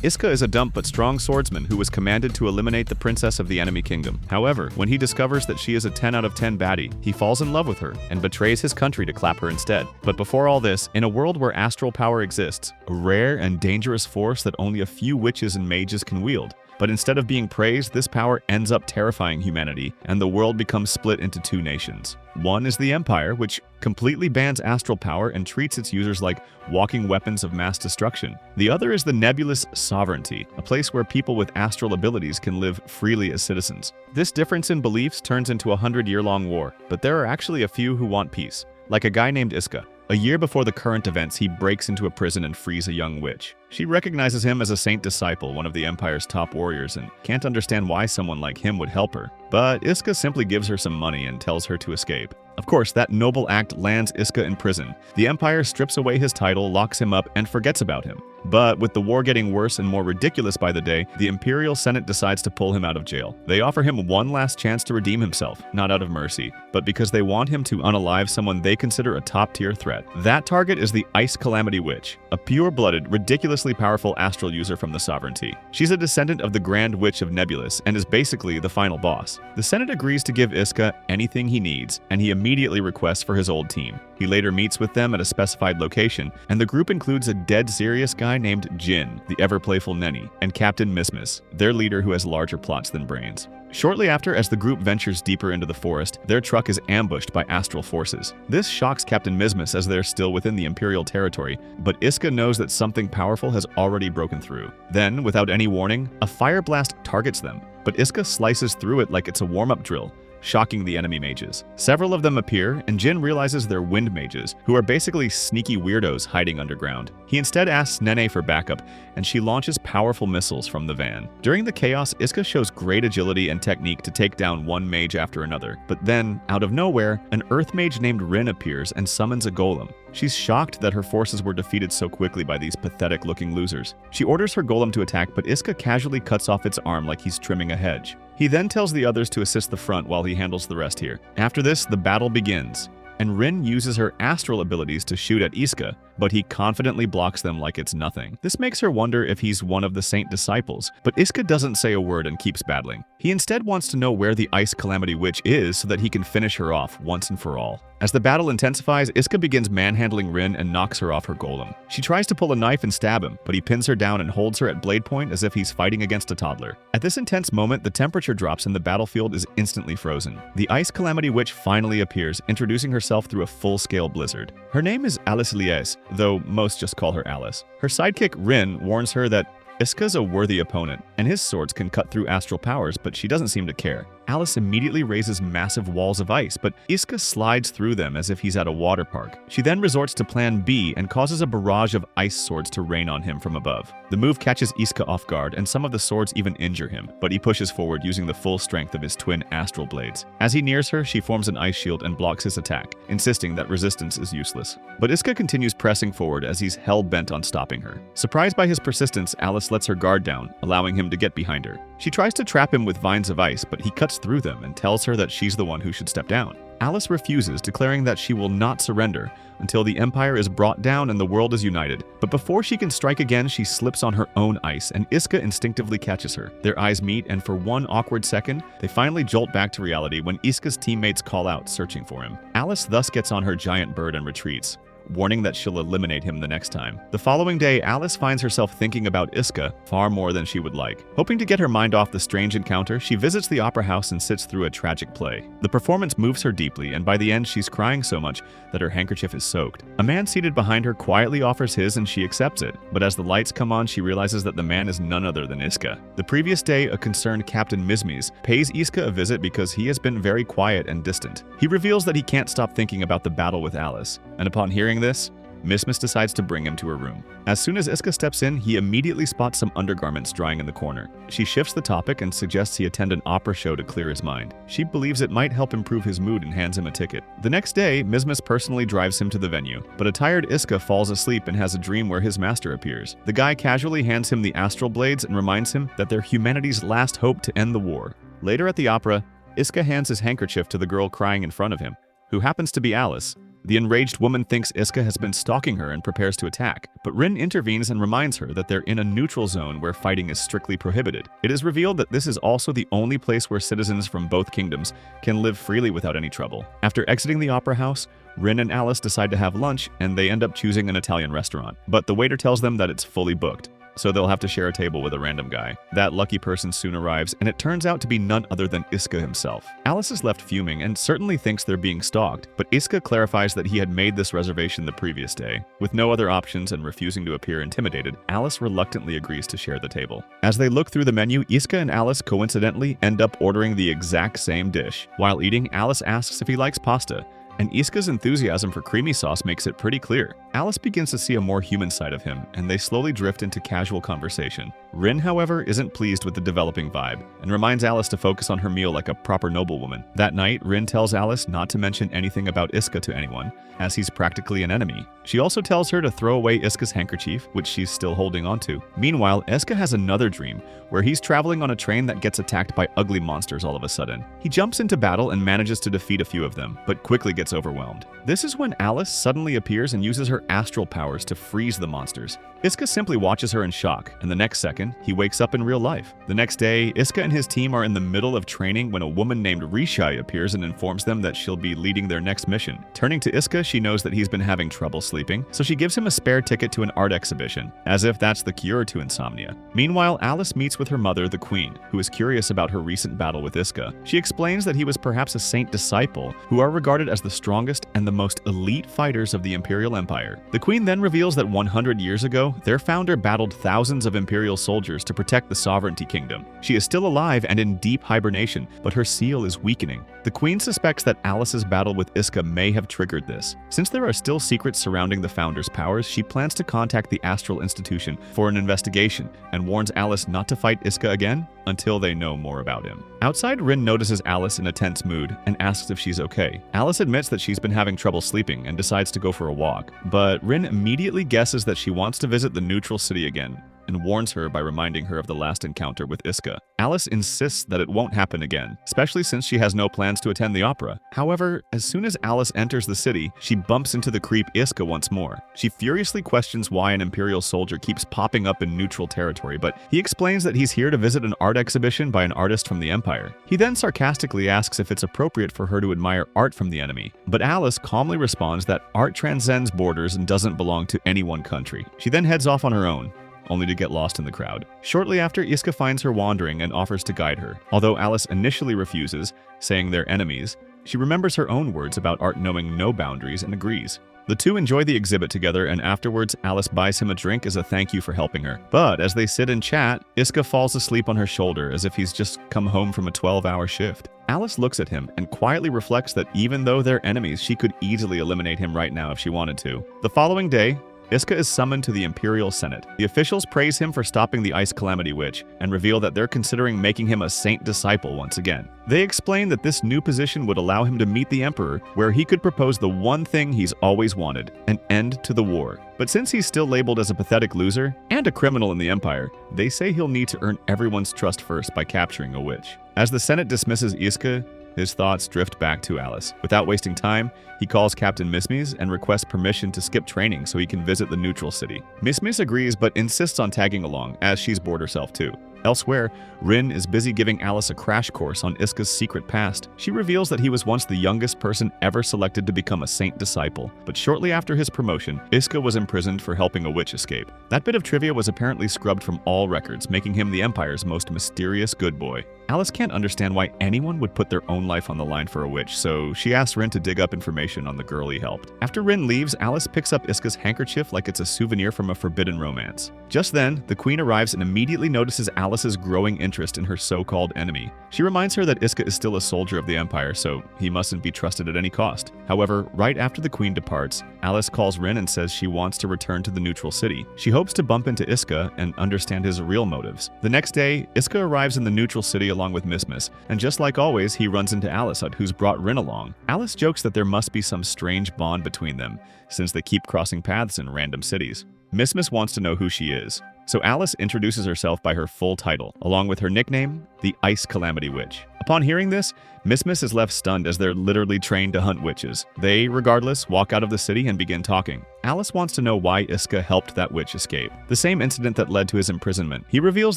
Iska is a dumb but strong swordsman who was commanded to eliminate the princess of the enemy kingdom. However, when he discovers that she is a 10 out of 10 baddie, he falls in love with her and betrays his country to clap her instead. But before all this, in a world where astral power exists, a rare and dangerous force that only a few witches and mages can wield. But instead of being praised, this power ends up terrifying humanity, and the world becomes split into two nations. One is the Empire, which completely bans astral power and treats its users like walking weapons of mass destruction. The other is the nebulous Sovereignty, a place where people with astral abilities can live freely as citizens. This difference in beliefs turns into a 100-year-long war, but there are actually a few who want peace, like a guy named Iska. A year before the current events, he breaks into a prison and frees a young witch. She recognizes him as a saint disciple, one of the Empire's top warriors, and can't understand why someone like him would help her. But Iska simply gives her some money and tells her to escape. Of course, that noble act lands Iska in prison. The Empire strips away his title, locks him up, and forgets about him. But with the war getting worse and more ridiculous by the day, the Imperial Senate decides to pull him out of jail. They offer him one last chance to redeem himself, not out of mercy, but because they want him to unalive someone they consider a top-tier threat. That target is the Ice Calamity Witch, a pure-blooded, ridiculously powerful astral user from the Sovereignty. She's a descendant of the Grand Witch of Nebulous and is basically the final boss. The Senate agrees to give Iska anything he needs, and he immediately requests for his old team. He later meets with them at a specified location, and the group includes a dead-serious guy named Jin, the ever-playful Nenny, and Captain Mismis, their leader who has larger plots than brains. Shortly after, as the group ventures deeper into the forest, their truck is ambushed by astral forces. This shocks Captain Mismis as they're still within the Imperial territory, but Iska knows that something powerful has already broken through. Then, without any warning, a fire blast targets them, but Iska slices through it like it's a warm-up drill, shocking the enemy mages. Several of them appear, and Jin realizes they're wind mages, who are basically sneaky weirdos hiding underground. He instead asks Nene for backup, and she launches powerful missiles from the van. During the chaos, Iska shows great agility and technique to take down one mage after another, but then, out of nowhere, an earth mage named Rin appears and summons a golem. She's shocked that her forces were defeated so quickly by these pathetic-looking losers. She orders her golem to attack, but Iska casually cuts off its arm like he's trimming a hedge. He then tells the others to assist the front while he handles the rest here. After this, the battle begins, and Rin uses her astral abilities to shoot at Iska, but he confidently blocks them like it's nothing. This makes her wonder if he's one of the Saint disciples, but Iska doesn't say a word and keeps battling. He instead wants to know where the Ice Calamity Witch is so that he can finish her off once and for all. As the battle intensifies, Iska begins manhandling Rin and knocks her off her golem. She tries to pull a knife and stab him, but he pins her down and holds her at blade point as if he's fighting against a toddler. At this intense moment, the temperature drops and the battlefield is instantly frozen. The Ice Calamity Witch finally appears, introducing herself through a full-scale blizzard. Her name is Alice Lies, though most just call her Alice. Her sidekick Rin warns her that Iska's a worthy opponent, and his swords can cut through astral powers, but she doesn't seem to care. Alice immediately raises massive walls of ice, but Iska slides through them as if he's at a water park. She then resorts to Plan B and causes a barrage of ice swords to rain on him from above. The move catches Iska off guard, and some of the swords even injure him, but he pushes forward using the full strength of his twin astral blades. As he nears her, she forms an ice shield and blocks his attack, insisting that resistance is useless. But Iska continues pressing forward as he's hell-bent on stopping her. Surprised by his persistence, Alice lets her guard down, allowing him to get behind her. She tries to trap him with vines of ice, but he cuts through them and tells her that she's the one who should step down. Alice refuses, declaring that she will not surrender until the Empire is brought down and the world is united. But before she can strike again, she slips on her own ice, and Iska instinctively catches her. Their eyes meet, and for one awkward second, they finally jolt back to reality when Iska's teammates call out, searching for him. Alice thus gets on her giant bird and retreats, warning that she'll eliminate him the next time. The following day, Alice finds herself thinking about Iska far more than she would like. Hoping to get her mind off the strange encounter, she visits the opera house and sits through a tragic play. The performance moves her deeply, and by the end, she's crying so much that her handkerchief is soaked. A man seated behind her quietly offers his, and she accepts it. But as the lights come on, she realizes that the man is none other than Iska. The previous day, a concerned Captain Mismis pays Iska a visit because he has been very quiet and distant. He reveals that he can't stop thinking about the battle with Alice, and upon hearing this, Mismis decides to bring him to her room. As soon as Iska steps in, he immediately spots some undergarments drying in the corner. She shifts the topic and suggests he attend an opera show to clear his mind. She believes it might help improve his mood and hands him a ticket. The next day, Mismis personally drives him to the venue, but a tired Iska falls asleep and has a dream where his master appears. The guy casually hands him the astral blades and reminds him that they're humanity's last hope to end the war. Later at the opera, Iska hands his handkerchief to the girl crying in front of him, who happens to be Alice, The enraged woman thinks Iska has been stalking her and prepares to attack, but Rin intervenes and reminds her that they're in a neutral zone where fighting is strictly prohibited. It is revealed that this is also the only place where citizens from both kingdoms can live freely without any trouble. After exiting the opera house, Rin and Alice decide to have lunch, and they end up choosing an Italian restaurant, but the waiter tells them that it's fully booked, so they'll have to share a table with a random guy. That lucky person soon arrives, and it turns out to be none other than Iska himself. Alice is left fuming and certainly thinks they're being stalked, but Iska clarifies that he had made this reservation the previous day. With no other options and refusing to appear intimidated, Alice reluctantly agrees to share the table. As they look through the menu, Iska and Alice coincidentally end up ordering the exact same dish. While eating, Alice asks if he likes pasta, and Iska's enthusiasm for creamy sauce makes it pretty clear. Alice begins to see a more human side of him, and they slowly drift into casual conversation. Rin, however, isn't pleased with the developing vibe, and reminds Alice to focus on her meal like a proper noblewoman. That night, Rin tells Alice not to mention anything about Iska to anyone, as he's practically an enemy. She also tells her to throw away Iska's handkerchief, which she's still holding onto. Meanwhile, Iska has another dream, where he's traveling on a train that gets attacked by ugly monsters all of a sudden. He jumps into battle and manages to defeat a few of them, but quickly gets overwhelmed. This is when Alice suddenly appears and uses her astral powers to freeze the monsters. Iska simply watches her in shock, and the next second, he wakes up in real life. The next day, Iska and his team are in the middle of training when a woman named Rishai appears and informs them that she'll be leading their next mission. Turning to Iska, she knows that he's been having trouble sleeping, so she gives him a spare ticket to an art exhibition, as if that's the cure to insomnia. Meanwhile, Alice meets with her mother, the Queen, who is curious about her recent battle with Iska. She explains that he was perhaps a saint disciple, who are regarded as the strongest and the most elite fighters of the Imperial Empire. The Queen then reveals that 100 years ago, their founder battled thousands of Imperial soldiers to protect the Sovereignty Kingdom. She is still alive and in deep hibernation, but her seal is weakening. The Queen suspects that Alice's battle with Iska may have triggered this. Since there are still secrets surrounding the founder's powers, she plans to contact the Astral Institution for an investigation and warns Alice not to fight Iska again until they know more about him. Outside, Rin notices Alice in a tense mood and asks if she's okay. Alice admits that she's been having trouble sleeping and decides to go for a walk, but Rin immediately guesses that she wants to visit the neutral city again and warns her by reminding her of the last encounter with Iska. Alice insists that it won't happen again, especially since she has no plans to attend the opera. However, as soon as Alice enters the city, she bumps into the creep Iska once more. She furiously questions why an Imperial soldier keeps popping up in neutral territory, but he explains that he's here to visit an art exhibition by an artist from the Empire. He then sarcastically asks if it's appropriate for her to admire art from the enemy, but Alice calmly responds that art transcends borders and doesn't belong to any one country. She then heads off on her own, only to get lost in the crowd. Shortly after, Iska finds her wandering and offers to guide her. Although Alice initially refuses, saying they're enemies, she remembers her own words about art knowing no boundaries and agrees. The two enjoy the exhibit together, and afterwards, Alice buys him a drink as a thank you for helping her. But as they sit and chat, Iska falls asleep on her shoulder as if he's just come home from a 12-hour shift. Alice looks at him and quietly reflects that even though they're enemies, she could easily eliminate him right now if she wanted to. The following day, Iska is summoned to the Imperial Senate. The officials praise him for stopping the Ice Calamity Witch and reveal that they're considering making him a saint disciple once again. They explain that this new position would allow him to meet the Emperor, where he could propose the one thing he's always wanted, an end to the war. But since he's still labeled as a pathetic loser and a criminal in the Empire, they say he'll need to earn everyone's trust first by capturing a witch. As the Senate dismisses Iska, his thoughts drift back to Alice. Without wasting time, he calls Captain Mismis and requests permission to skip training so he can visit the neutral city. Mismis agrees but insists on tagging along, as she's bored herself too. Elsewhere, Rin is busy giving Alice a crash course on Iska's secret past. She reveals that he was once the youngest person ever selected to become a saint disciple, but shortly after his promotion, Iska was imprisoned for helping a witch escape. That bit of trivia was apparently scrubbed from all records, making him the Empire's most mysterious good boy. Alice can't understand why anyone would put their own life on the line for a witch, so she asks Rin to dig up information on the girl he helped. After Rin leaves, Alice picks up Iska's handkerchief like it's a souvenir from a forbidden romance. Just then, the Queen arrives and immediately notices Alice's growing interest in her so-called enemy. She reminds her that Iska is still a soldier of the Empire, so he mustn't be trusted at any cost. However, right after the Queen departs, Alice calls Rin and says she wants to return to the neutral city. She hopes to bump into Iska and understand his real motives. The next day, Iska arrives in the neutral city along with Mismis, and just like always, he runs into Alice, who's brought Rin along. Alice jokes that there must be some strange bond between them, since they keep crossing paths in random cities. Mismis wants to know who she is, so Alice introduces herself by her full title, along with her nickname, the Ice Calamity Witch. Upon hearing this, Mismis is left stunned as they're literally trained to hunt witches. They, regardless, walk out of the city and begin talking. Alice wants to know why Iska helped that witch escape, the same incident that led to his imprisonment. He reveals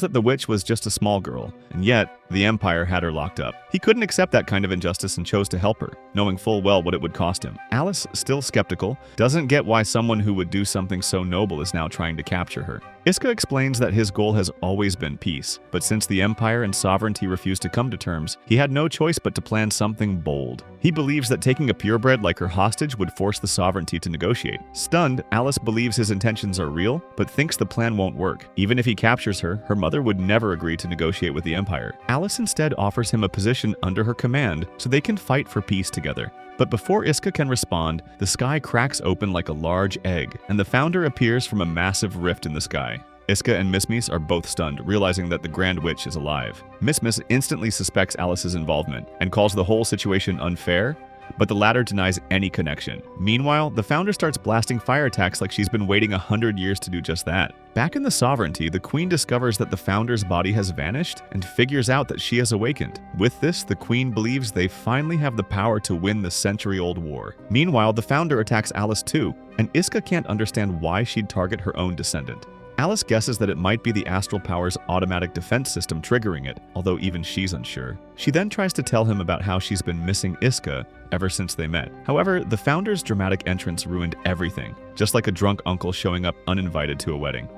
that the witch was just a small girl, and yet the Empire had her locked up. He couldn't accept that kind of injustice and chose to help her, knowing full well what it would cost him. Alice, still skeptical, doesn't get why someone who would do something so noble is now trying to capture her. Iska explains that his goal has always been peace, but since the Empire and sovereignty refused to come to terms, he had no choice but to plan something bold. He believes that taking a purebred like her hostage would force the sovereignty to negotiate. Stunned, Alice believes his intentions are real, but thinks the plan won't work. Even if he captures her, her mother would never agree to negotiate with the Empire. Alice instead offers him a position under her command so they can fight for peace together. But before Iska can respond, the sky cracks open like a large egg, and the founder appears from a massive rift in the sky. Iska and Mismis are both stunned, realizing that the Grand Witch is alive. Mismis instantly suspects Alice's involvement and calls the whole situation unfair, but the latter denies any connection. Meanwhile, the founder starts blasting fire attacks like she's been waiting 100 years to do just that. Back in the sovereignty, the queen discovers that the founder's body has vanished and figures out that she has awakened. With this, the queen believes they finally have the power to win the century-old war. Meanwhile, the founder attacks Alice too, and Iska can't understand why she'd target her own descendant. Alice guesses that it might be the astral power's automatic defense system triggering it, although even she's unsure. She then tries to tell him about how she's been missing Iska ever since they met. However, the founder's dramatic entrance ruined everything, just like a drunk uncle showing up uninvited to a wedding.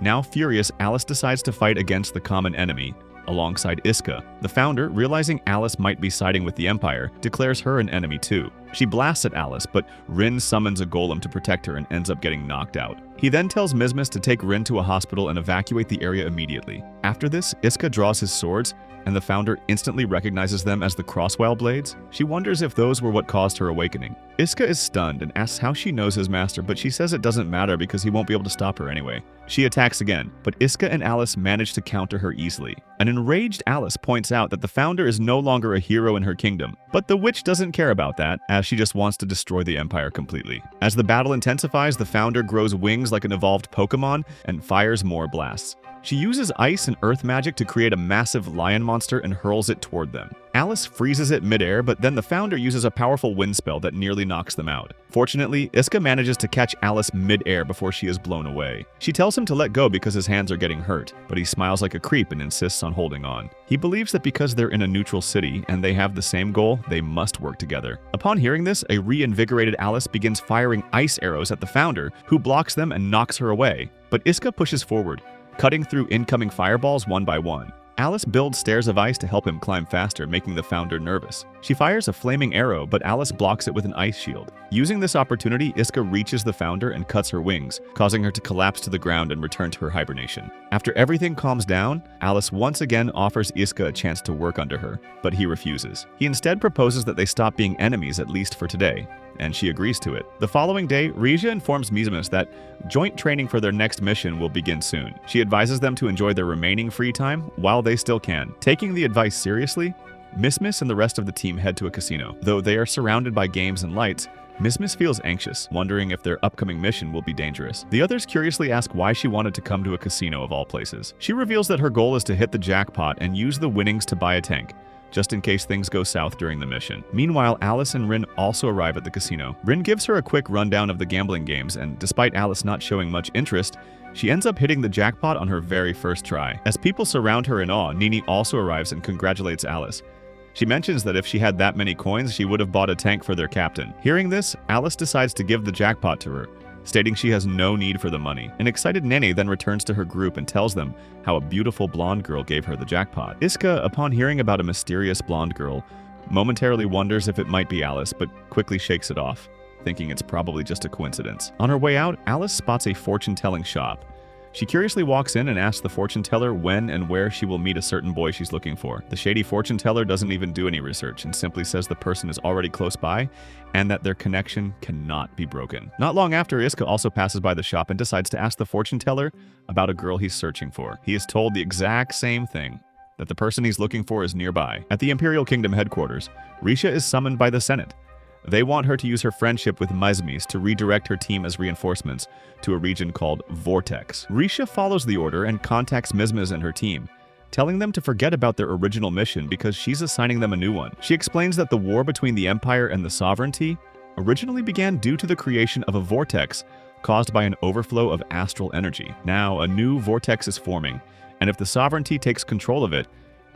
Now furious, Alice decides to fight against the common enemy, alongside Iska. The founder, realizing Alice might be siding with the Empire, declares her an enemy too. She blasts at Alice, but Rin summons a golem to protect her and ends up getting knocked out. He then tells Mismis to take Rin to a hospital and evacuate the area immediately. After this, Iska draws his swords, and the founder instantly recognizes them as the Crosswell blades. She wonders if those were what caused her awakening. Iska is stunned and asks how she knows his master, but she says it doesn't matter because he won't be able to stop her anyway. She attacks again, but Iska and Alice manage to counter her easily. An enraged Alice points out that the founder is no longer a hero in her kingdom, but the witch doesn't care about that, as she just wants to destroy the Empire completely. As the battle intensifies, the founder grows wings like an evolved Pokemon and fires more blasts. She uses ice and earth magic to create a massive lion monster and hurls it toward them. Alice freezes it midair, but then the founder uses a powerful wind spell that nearly knocks them out. Fortunately, Iska manages to catch Alice midair before she is blown away. She tells him to let go because his hands are getting hurt, but he smiles like a creep and insists on holding on. He believes that because they're in a neutral city and they have the same goal, they must work together. Upon hearing this, a reinvigorated Alice begins firing ice arrows at the founder, who blocks them and knocks her away. But Iska pushes forward, cutting through incoming fireballs one by one. Alice builds stairs of ice to help him climb faster, making the founder nervous. She fires a flaming arrow, but Alice blocks it with an ice shield. Using this opportunity, Iska reaches the founder and cuts her wings, causing her to collapse to the ground and return to her hibernation. After everything calms down, Alice once again offers Iska a chance to work under her, but he refuses. He instead proposes that they stop being enemies, at least for today, and she agrees to it. The following day, Rizz informs Mismis that joint training for their next mission will begin soon. She advises them to enjoy their remaining free time while they still can. Taking the advice seriously, Mismis and the rest of the team head to a casino. Though they are surrounded by games and lights, Mismis feels anxious, wondering if their upcoming mission will be dangerous. The others curiously ask why she wanted to come to a casino of all places. She reveals that her goal is to hit the jackpot and use the winnings to buy a tank, just in case things go south during the mission. Meanwhile, Alice and Rin also arrive at the casino. Rin gives her a quick rundown of the gambling games, and despite Alice not showing much interest, she ends up hitting the jackpot on her very first try. As people surround her in awe, Nini also arrives and congratulates Alice. She mentions that if she had that many coins, she would have bought a tank for their captain. Hearing this, Alice decides to give the jackpot to her, stating she has no need for the money. An excited Nene then returns to her group and tells them how a beautiful blonde girl gave her the jackpot. Iska, upon hearing about a mysterious blonde girl, momentarily wonders if it might be Alice, but quickly shakes it off, thinking it's probably just a coincidence. On her way out, Alice spots a fortune-telling shop. She curiously walks in and asks the fortune teller when and where she will meet a certain boy she's looking for. The shady fortune teller doesn't even do any research and simply says the person is already close by and that their connection cannot be broken. Not long after, Iska also passes by the shop and decides to ask the fortune teller about a girl he's searching for. He is told the exact same thing, that the person he's looking for is nearby. At the Imperial Kingdom headquarters, Risha is summoned by the Senate. They want her to use her friendship with Mismis to redirect her team as reinforcements to a region called Vortex. Risha follows the order and contacts Mismis and her team. telling them to forget about their original mission because she's assigning them a new one. She explains that the war between the Empire and the Sovereignty originally began due to the creation of a vortex caused by an overflow of astral energy. Now, a new vortex is forming, and if the Sovereignty takes control of it,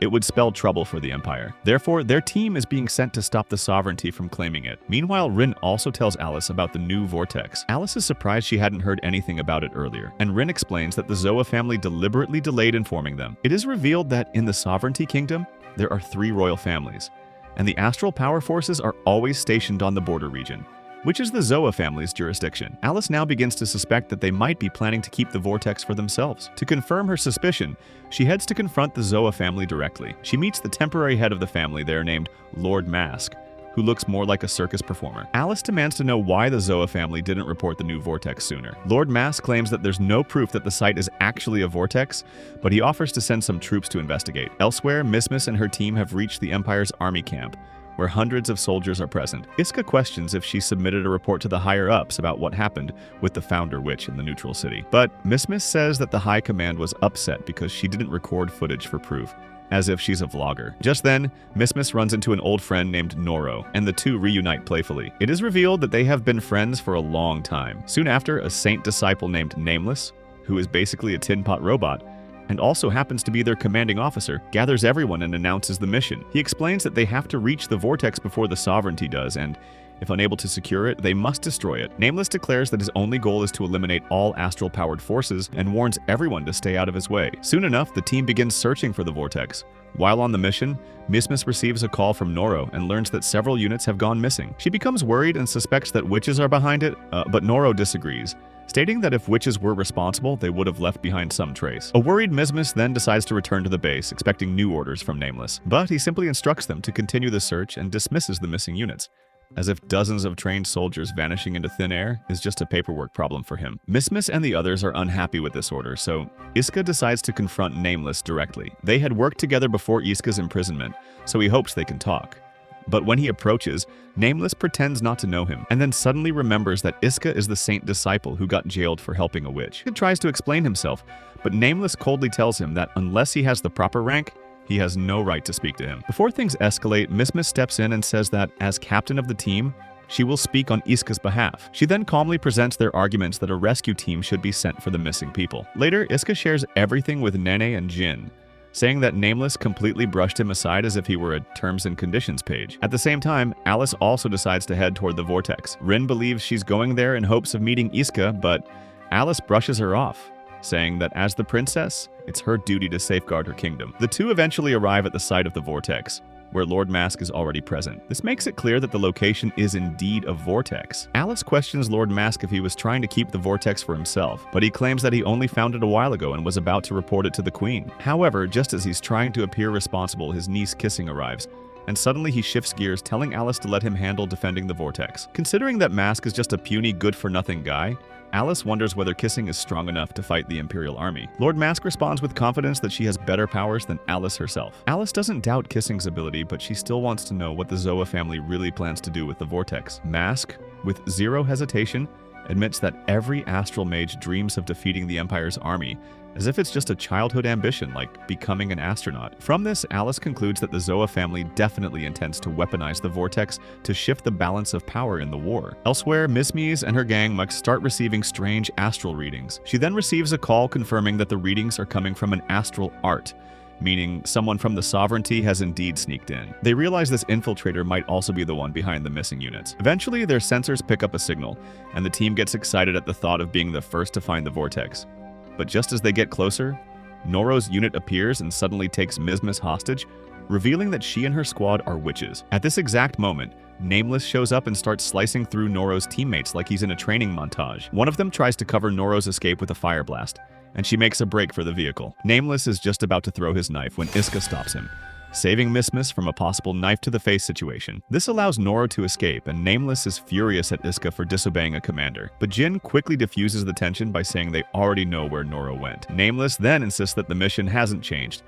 it would spell trouble for the Empire. Therefore, their team is being sent to stop the Sovereignty from claiming it. Meanwhile, Rin also tells Alice about the new vortex. Alice is surprised she hadn't heard anything about it earlier, and Rin explains that the Zoa family deliberately delayed informing them. It is revealed that in the Sovereignty Kingdom, there are 3 royal families, and the astral power forces are always stationed on the border region, which is the Zoa family's jurisdiction. Alice now begins to suspect that they might be planning to keep the vortex for themselves. To confirm her suspicion, she heads to confront the Zoa family directly. She meets the temporary head of the family there named Lord Mask, who looks more like a circus performer. Alice demands to know why the Zoa family didn't report the new vortex sooner. Lord Mask claims that there's no proof that the site is actually a vortex, but he offers to send some troops to investigate. Elsewhere, Miss and her team have reached the Empire's army camp, where hundreds of soldiers are present. Iska questions if she submitted a report to the higher-ups about what happened with the founder witch in the neutral city. But Miss says that the high command was upset because she didn't record footage for proof, as if she's a vlogger. Just then, Miss runs into an old friend named Noro, and the two reunite playfully. It is revealed that they have been friends for a long time. Soon after, a saint disciple named Nameless, who is basically a tin pot robot, and also happens to be their commanding officer, gathers everyone and announces the mission. He explains that they have to reach the vortex before the Sovereignty does, and if unable to secure it, they must destroy it. Nameless declares that his only goal is to eliminate all astral-powered forces and warns everyone to stay out of his way. Soon enough, the team begins searching for the vortex. While on the mission, Miss receives a call from Noro and learns that several units have gone missing. She becomes worried and suspects that witches are behind it, but Noro disagrees, stating that if witches were responsible, they would have left behind some trace. A worried Miss then decides to return to the base, expecting new orders from Nameless. But he simply instructs them to continue the search and dismisses the missing units, as if dozens of trained soldiers vanishing into thin air is just a paperwork problem for him. Miss and the others are unhappy with this order, so Iska decides to confront Nameless directly. They had worked together before Iska's imprisonment, so he hopes they can talk. But when he approaches, Nameless pretends not to know him, and then suddenly remembers that Iska is the saint disciple who got jailed for helping a witch. He tries to explain himself, but Nameless coldly tells him that unless he has the proper rank, he has no right to speak to him. Before things escalate, Miss steps in and says that, as captain of the team, she will speak on Iska's behalf. She then calmly presents their arguments that a rescue team should be sent for the missing people. Later, Iska shares everything with Nene and Jin, saying that Nameless completely brushed him aside as if he were a terms and conditions page. At the same time, Alice also decides to head toward the vortex. Rin believes she's going there in hopes of meeting Iska, but Alice brushes her off, saying that as the princess, it's her duty to safeguard her kingdom. The two eventually arrive at the site of the vortex, where Lord Mask is already present. This makes it clear that the location is indeed a vortex. Alice questions Lord Mask if he was trying to keep the vortex for himself, but he claims that he only found it a while ago and was about to report it to the Queen. However, just as he's trying to appear responsible, his niece Kissing arrives, and suddenly he shifts gears, telling Alice to let him handle defending the vortex. Considering that Mask is just a puny, good-for-nothing guy, Alice wonders whether Kissing is strong enough to fight the Imperial army. Lord Mask responds with confidence that she has better powers than Alice herself. Alice doesn't doubt Kissing's ability, but she still wants to know what the Zoa family really plans to do with the vortex. Mask, with zero hesitation, admits that every astral mage dreams of defeating the Empire's army, as if it's just a childhood ambition like becoming an astronaut. From this, Alice concludes that the Zoa family definitely intends to weaponize the vortex to shift the balance of power in the war. Elsewhere, Miss and her gang must start receiving strange astral readings. She then receives a call confirming that the readings are coming from an astral art, meaning someone from the Sovereignty has indeed sneaked in. They realize this infiltrator might also be the one behind the missing units. Eventually, their sensors pick up a signal, and the team gets excited at the thought of being the first to find the vortex. But just as they get closer, Noro's unit appears and suddenly takes Miss hostage, revealing that she and her squad are witches. At this exact moment, Nameless shows up and starts slicing through Noro's teammates like he's in a training montage. One of them tries to cover Noro's escape with a fire blast, and she makes a break for the vehicle. Nameless is just about to throw his knife when Iska stops him, saving Miss from a possible knife-to-the-face situation. This allows Noro to escape, and Nameless is furious at Iska for disobeying a commander. But Jin quickly diffuses the tension by saying they already know where Noro went. Nameless then insists that the mission hasn't changed.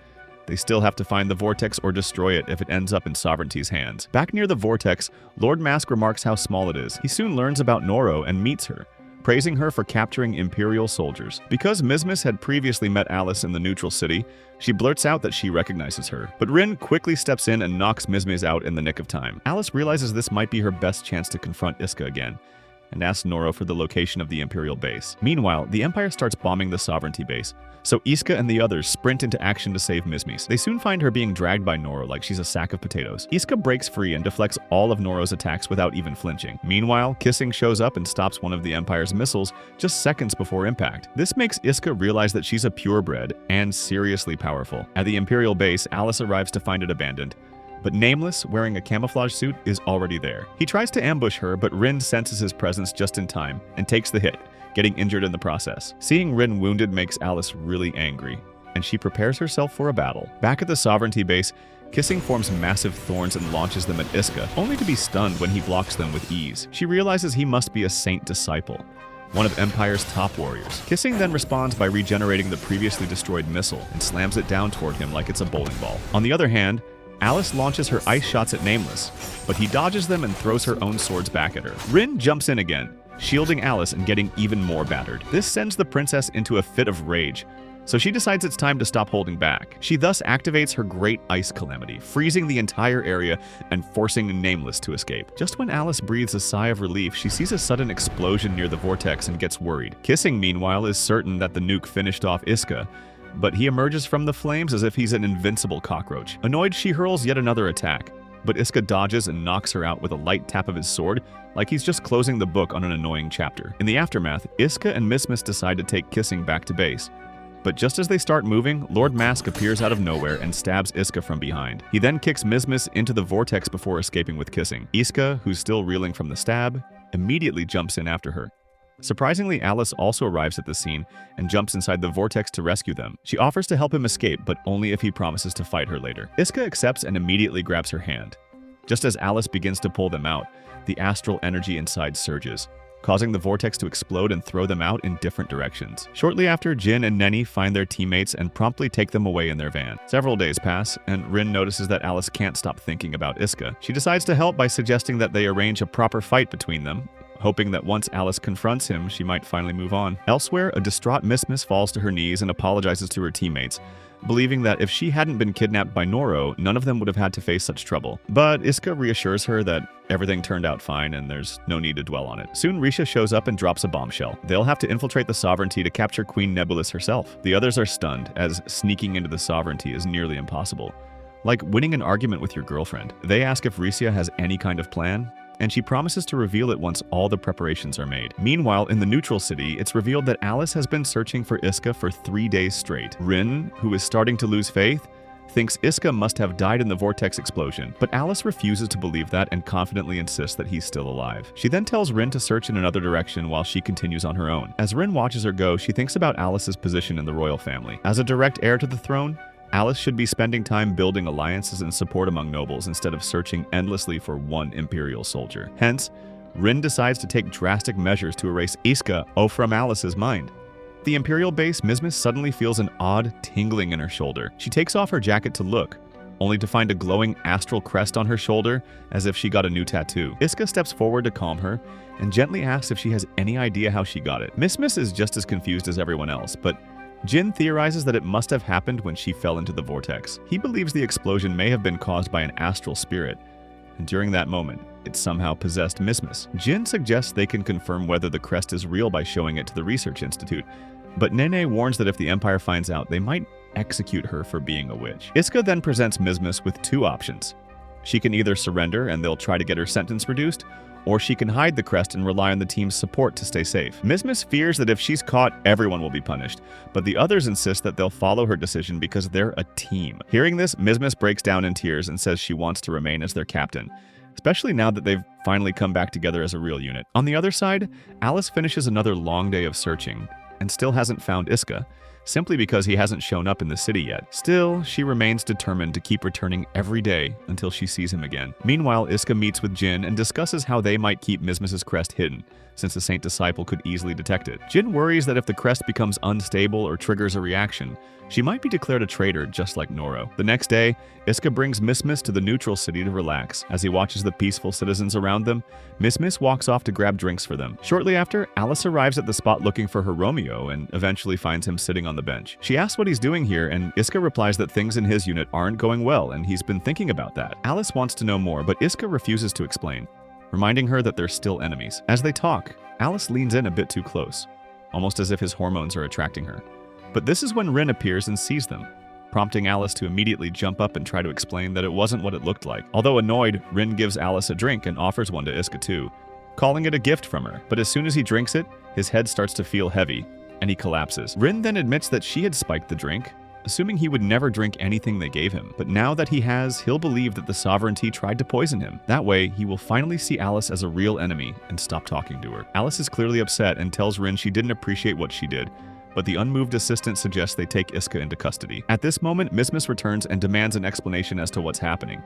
They still have to find the vortex or destroy it if it ends up in Sovereignty's hands. Back near the vortex, Lord Mask remarks how small it is. He soon learns about Noro and meets her, praising her for capturing Imperial soldiers. Because Mizmis had previously met Alice in the neutral city, she blurts out that she recognizes her. But Rin quickly steps in and knocks Mizmis out in the nick of time. Alice realizes this might be her best chance to confront Iska again, and asks Noro for the location of the Imperial base. Meanwhile, the Empire starts bombing the Sovereignty base, so Iska and the others sprint into action to save Mizmis. They soon find her being dragged by Noro like she's a sack of potatoes. Iska breaks free and deflects all of Noro's attacks without even flinching. Meanwhile, Kissing shows up and stops one of the Empire's missiles just seconds before impact. This makes Iska realize that she's a purebred and seriously powerful. At the Imperial base, Alice arrives to find it abandoned, but Nameless, wearing a camouflage suit, is already there. He tries to ambush her, but Rin senses his presence just in time and takes the hit, getting injured in the process. Seeing Rin wounded makes Alice really angry, and she prepares herself for a battle. Back at the Sovereignty base, Kissing forms massive thorns and launches them at Iska, only to be stunned when he blocks them with ease. She realizes he must be a Saint disciple, one of Empire's top warriors. Kissing then responds by regenerating the previously destroyed missile and slams it down toward him like it's a bowling ball. On the other hand, Alice launches her ice shots at Nameless, but he dodges them and throws her own swords back at her. Rin jumps in again, shielding Alice and getting even more battered. This sends the princess into a fit of rage, so she decides it's time to stop holding back. She thus activates her Great Ice Calamity, freezing the entire area and forcing Nameless to escape. Just when Alice breathes a sigh of relief, she sees a sudden explosion near the vortex and gets worried. Kissing, meanwhile, is certain that the nuke finished off Iska, but he emerges from the flames as if he's an invincible cockroach. Annoyed, she hurls yet another attack, but Iska dodges and knocks her out with a light tap of his sword, like he's just closing the book on an annoying chapter. In the aftermath, Iska and Mizmis decide to take Kissing back to base, but just as they start moving, Lord Mask appears out of nowhere and stabs Iska from behind. He then kicks Mizmis into the vortex before escaping with Kissing. Iska, who's still reeling from the stab, immediately jumps in after her. Surprisingly, Alice also arrives at the scene and jumps inside the vortex to rescue them. She offers to help him escape, but only if he promises to fight her later. Iska accepts and immediately grabs her hand. Just as Alice begins to pull them out, the astral energy inside surges, causing the vortex to explode and throw them out in different directions. Shortly after, Jin and Nenny find their teammates and promptly take them away in their van. Several days pass, and Rin notices that Alice can't stop thinking about Iska. She decides to help by suggesting that they arrange a proper fight between them, hoping that once Alice confronts him, she might finally move on. Elsewhere, a distraught Mizmis falls to her knees and apologizes to her teammates, believing that if she hadn't been kidnapped by Noro, none of them would have had to face such trouble. But Iska reassures her that everything turned out fine and there's no need to dwell on it. Soon Risha shows up and drops a bombshell. They'll have to infiltrate the Sovereignty to capture Queen Nebulous herself. The others are stunned, as sneaking into the Sovereignty is nearly impossible. Like winning an argument with your girlfriend. They ask if Risha has any kind of plan, and she promises to reveal it once all the preparations are made. Meanwhile, in the neutral city, it's revealed that Alice has been searching for Iska for 3 days straight. Rin, who is starting to lose faith, thinks Iska must have died in the vortex explosion, but Alice refuses to believe that and confidently insists that he's still alive. She then tells Rin to search in another direction while she continues on her own. As Rin watches her go, she thinks about Alice's position in the royal family. As a direct heir to the throne, Alice should be spending time building alliances and support among nobles instead of searching endlessly for one Imperial soldier. Hence, Rin decides to take drastic measures to erase Iska from Alice's mind. At the Imperial base, Mizmis suddenly feels an odd tingling in her shoulder. She takes off her jacket to look, only to find a glowing astral crest on her shoulder as if she got a new tattoo. Iska steps forward to calm her and gently asks if she has any idea how she got it. Mizmis is just as confused as everyone else, but Jin theorizes that it must have happened when she fell into the vortex. He believes the explosion may have been caused by an astral spirit, and during that moment, it somehow possessed Mizmis. Jin suggests they can confirm whether the crest is real by showing it to the research institute, but Nene warns that if the Empire finds out, they might execute her for being a witch. Iska then presents Mizmis with 2 options. She can either surrender and they'll try to get her sentence reduced, or she can hide the crest and rely on the team's support to stay safe. Mizmis fears that if she's caught, everyone will be punished, but the others insist that they'll follow her decision because they're a team. Hearing this, Mizmis breaks down in tears and says she wants to remain as their captain, especially now that they've finally come back together as a real unit. On the other side, Alice finishes another long day of searching and still hasn't found Iska, simply because he hasn't shown up in the city yet. Still, she remains determined to keep returning every day until she sees him again. Meanwhile, Iska meets with Jin and discusses how they might keep Mizmiz's crest hidden, since the Saint Disciple could easily detect it. Jin worries that if the crest becomes unstable or triggers a reaction, she might be declared a traitor just like Noro. The next day, Iska brings Mizmiz to the neutral city to relax. As he watches the peaceful citizens around them, Mizmiz walks off to grab drinks for them. Shortly after, Alice arrives at the spot looking for her Romeo and eventually finds him sitting on the bench. She asks what he's doing here, and Iska replies that things in his unit aren't going well and he's been thinking about that. Alice wants to know more, but Iska refuses to explain, reminding her that they're still enemies. As they talk, Alice leans in a bit too close, almost as if his hormones are attracting her. But this is when Rin appears and sees them, prompting Alice to immediately jump up and try to explain that it wasn't what it looked like. Although annoyed, Rin gives Alice a drink and offers one to Iska too, calling it a gift from her. But as soon as he drinks it, his head starts to feel heavy, and he collapses. Rin then admits that she had spiked the drink, assuming he would never drink anything they gave him. But now that he has, he'll believe that the Sovereignty tried to poison him. That way, he will finally see Alice as a real enemy and stop talking to her. Alice is clearly upset and tells Rin she didn't appreciate what she did, but the unmoved assistant suggests they take Iska into custody. At this moment, Mizmiz returns and demands an explanation as to what's happening.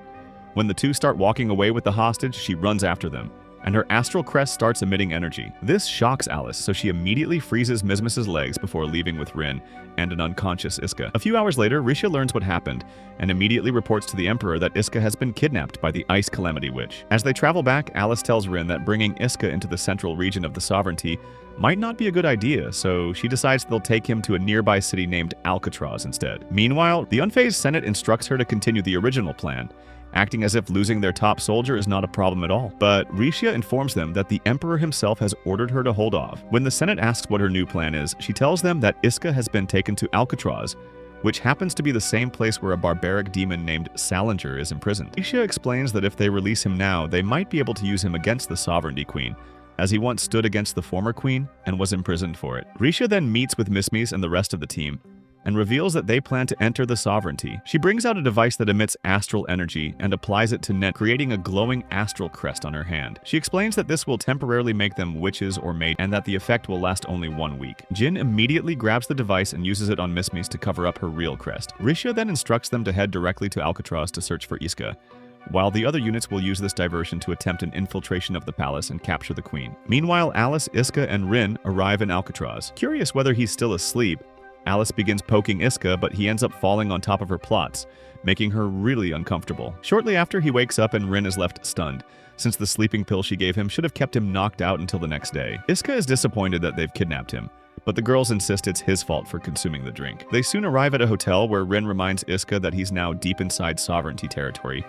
When the two start walking away with the hostage, she runs after them, and her astral crest starts emitting energy. This shocks Alice, so she immediately freezes Mizmiz's legs before leaving with Rin and an unconscious Iska. A few hours later, Risha learns what happened and immediately reports to the Emperor that Iska has been kidnapped by the Ice Calamity Witch. As they travel back, Alice tells Rin that bringing Iska into the central region of the Sovereignty might not be a good idea, so she decides they'll take him to a nearby city named Alcatraz instead. Meanwhile, the unfazed Senate instructs her to continue the original plan, acting as if losing their top soldier is not a problem at all. But Risha informs them that the Emperor himself has ordered her to hold off. When the Senate asks what her new plan is, she tells them that Iska has been taken to Alcatraz, which happens to be the same place where a barbaric demon named Salinger is imprisoned. Risha explains that if they release him now, they might be able to use him against the Sovereignty Queen, as he once stood against the former queen and was imprisoned for it. Risha then meets with Mizmiz and the rest of the team, and reveals that they plan to enter the Sovereignty. She brings out a device that emits astral energy and applies it to Net, creating a glowing astral crest on her hand. She explains that this will temporarily make them witches or mages, and that the effect will last only 1 week. Jin immediately grabs the device and uses it on Mizmiz to cover up her real crest. Risha then instructs them to head directly to Alcatraz to search for Iska, while the other units will use this diversion to attempt an infiltration of the palace and capture the queen. Meanwhile, Alice, Iska, and Rin arrive in Alcatraz. Curious whether he's still asleep, Alice begins poking Iska, but he ends up falling on top of her plots, making her really uncomfortable. Shortly after, he wakes up and Rin is left stunned, since the sleeping pill she gave him should have kept him knocked out until the next day. Iska is disappointed that they've kidnapped him, but the girls insist it's his fault for consuming the drink. They soon arrive at a hotel where Rin reminds Iska that he's now deep inside Sovereignty territory,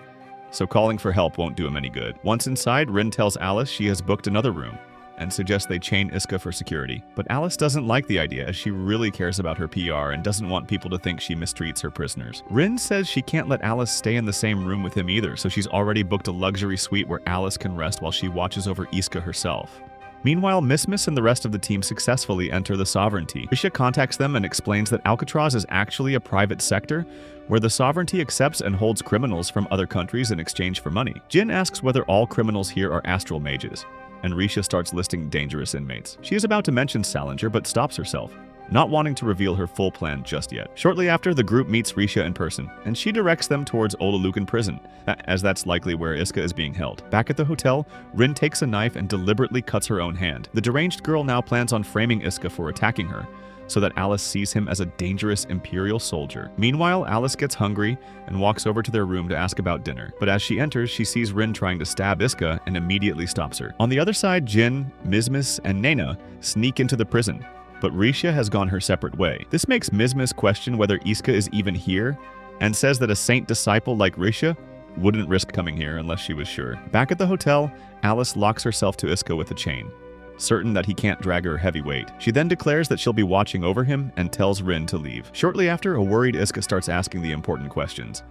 so calling for help won't do him any good. Once inside, Rin tells Alice she has booked another room, and suggests they chain Iska for security. But Alice doesn't like the idea, as she really cares about her PR and doesn't want people to think she mistreats her prisoners. Rin says she can't let Alice stay in the same room with him either, so she's already booked a luxury suite where Alice can rest while she watches over Iska herself. Meanwhile, Mizmiz and the rest of the team successfully enter the Sovereignty. Risha contacts them and explains that Alcatraz is actually a private sector where the Sovereignty accepts and holds criminals from other countries in exchange for money. Jin asks whether all criminals here are astral mages, and Risha starts listing dangerous inmates. She is about to mention Salinger, but stops herself, not wanting to reveal her full plan just yet. Shortly after, the group meets Risha in person, and she directs them towards Olalukan prison, as that's likely where Iska is being held. Back at the hotel, Rin takes a knife and deliberately cuts her own hand. The deranged girl now plans on framing Iska for attacking her, so that Alice sees him as a dangerous Imperial soldier. Meanwhile, Alice gets hungry and walks over to their room to ask about dinner. But as she enters, she sees Rin trying to stab Iska and immediately stops her. On the other side, Jin, Mizmiz, and Nena sneak into the prison, but Risha has gone her separate way. This makes Mizmiz question whether Iska is even here, and says that a saint disciple like Risha wouldn't risk coming here unless she was sure. Back at the hotel, Alice locks herself to Iska with a chain, certain that he can't drag her heavy weight. She then declares that she'll be watching over him and tells Rin to leave. Shortly after, a worried Iska starts asking the important questions.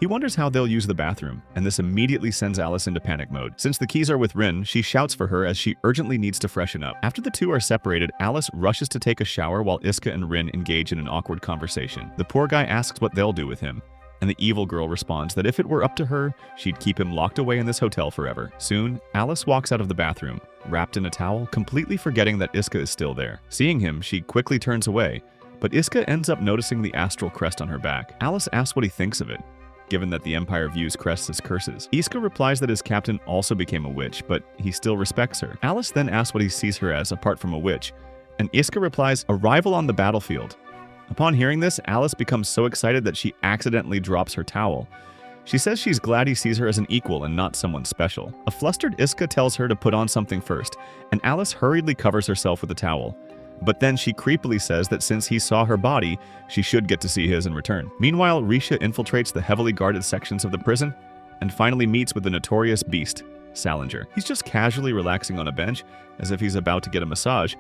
He wonders how they'll use the bathroom, and this immediately sends Alice into panic mode. Since the keys are with Rin, she shouts for her as she urgently needs to freshen up. After the two are separated, Alice rushes to take a shower while Iska and Rin engage in an awkward conversation. The poor guy asks what they'll do with him, and the evil girl responds that if it were up to her, she'd keep him locked away in this hotel forever. Soon, Alice walks out of the bathroom, wrapped in a towel, completely forgetting that Iska is still there. Seeing him, she quickly turns away, but Iska ends up noticing the astral crest on her back. Alice asks what he thinks of it, given that the Empire views crests as curses. Iska replies that his captain also became a witch, but he still respects her. Alice then asks what he sees her as apart from a witch, and Iska replies, a rival on the battlefield. Upon hearing this, Alice becomes so excited that she accidentally drops her towel. She says she's glad he sees her as an equal and not someone special. A flustered Iska tells her to put on something first, and Alice hurriedly covers herself with a towel. But then she creepily says that since he saw her body, she should get to see his in return. Meanwhile, Risha infiltrates the heavily guarded sections of the prison and finally meets with the notorious beast, Salinger. He's just casually relaxing on a bench, as if he's about to get a massage,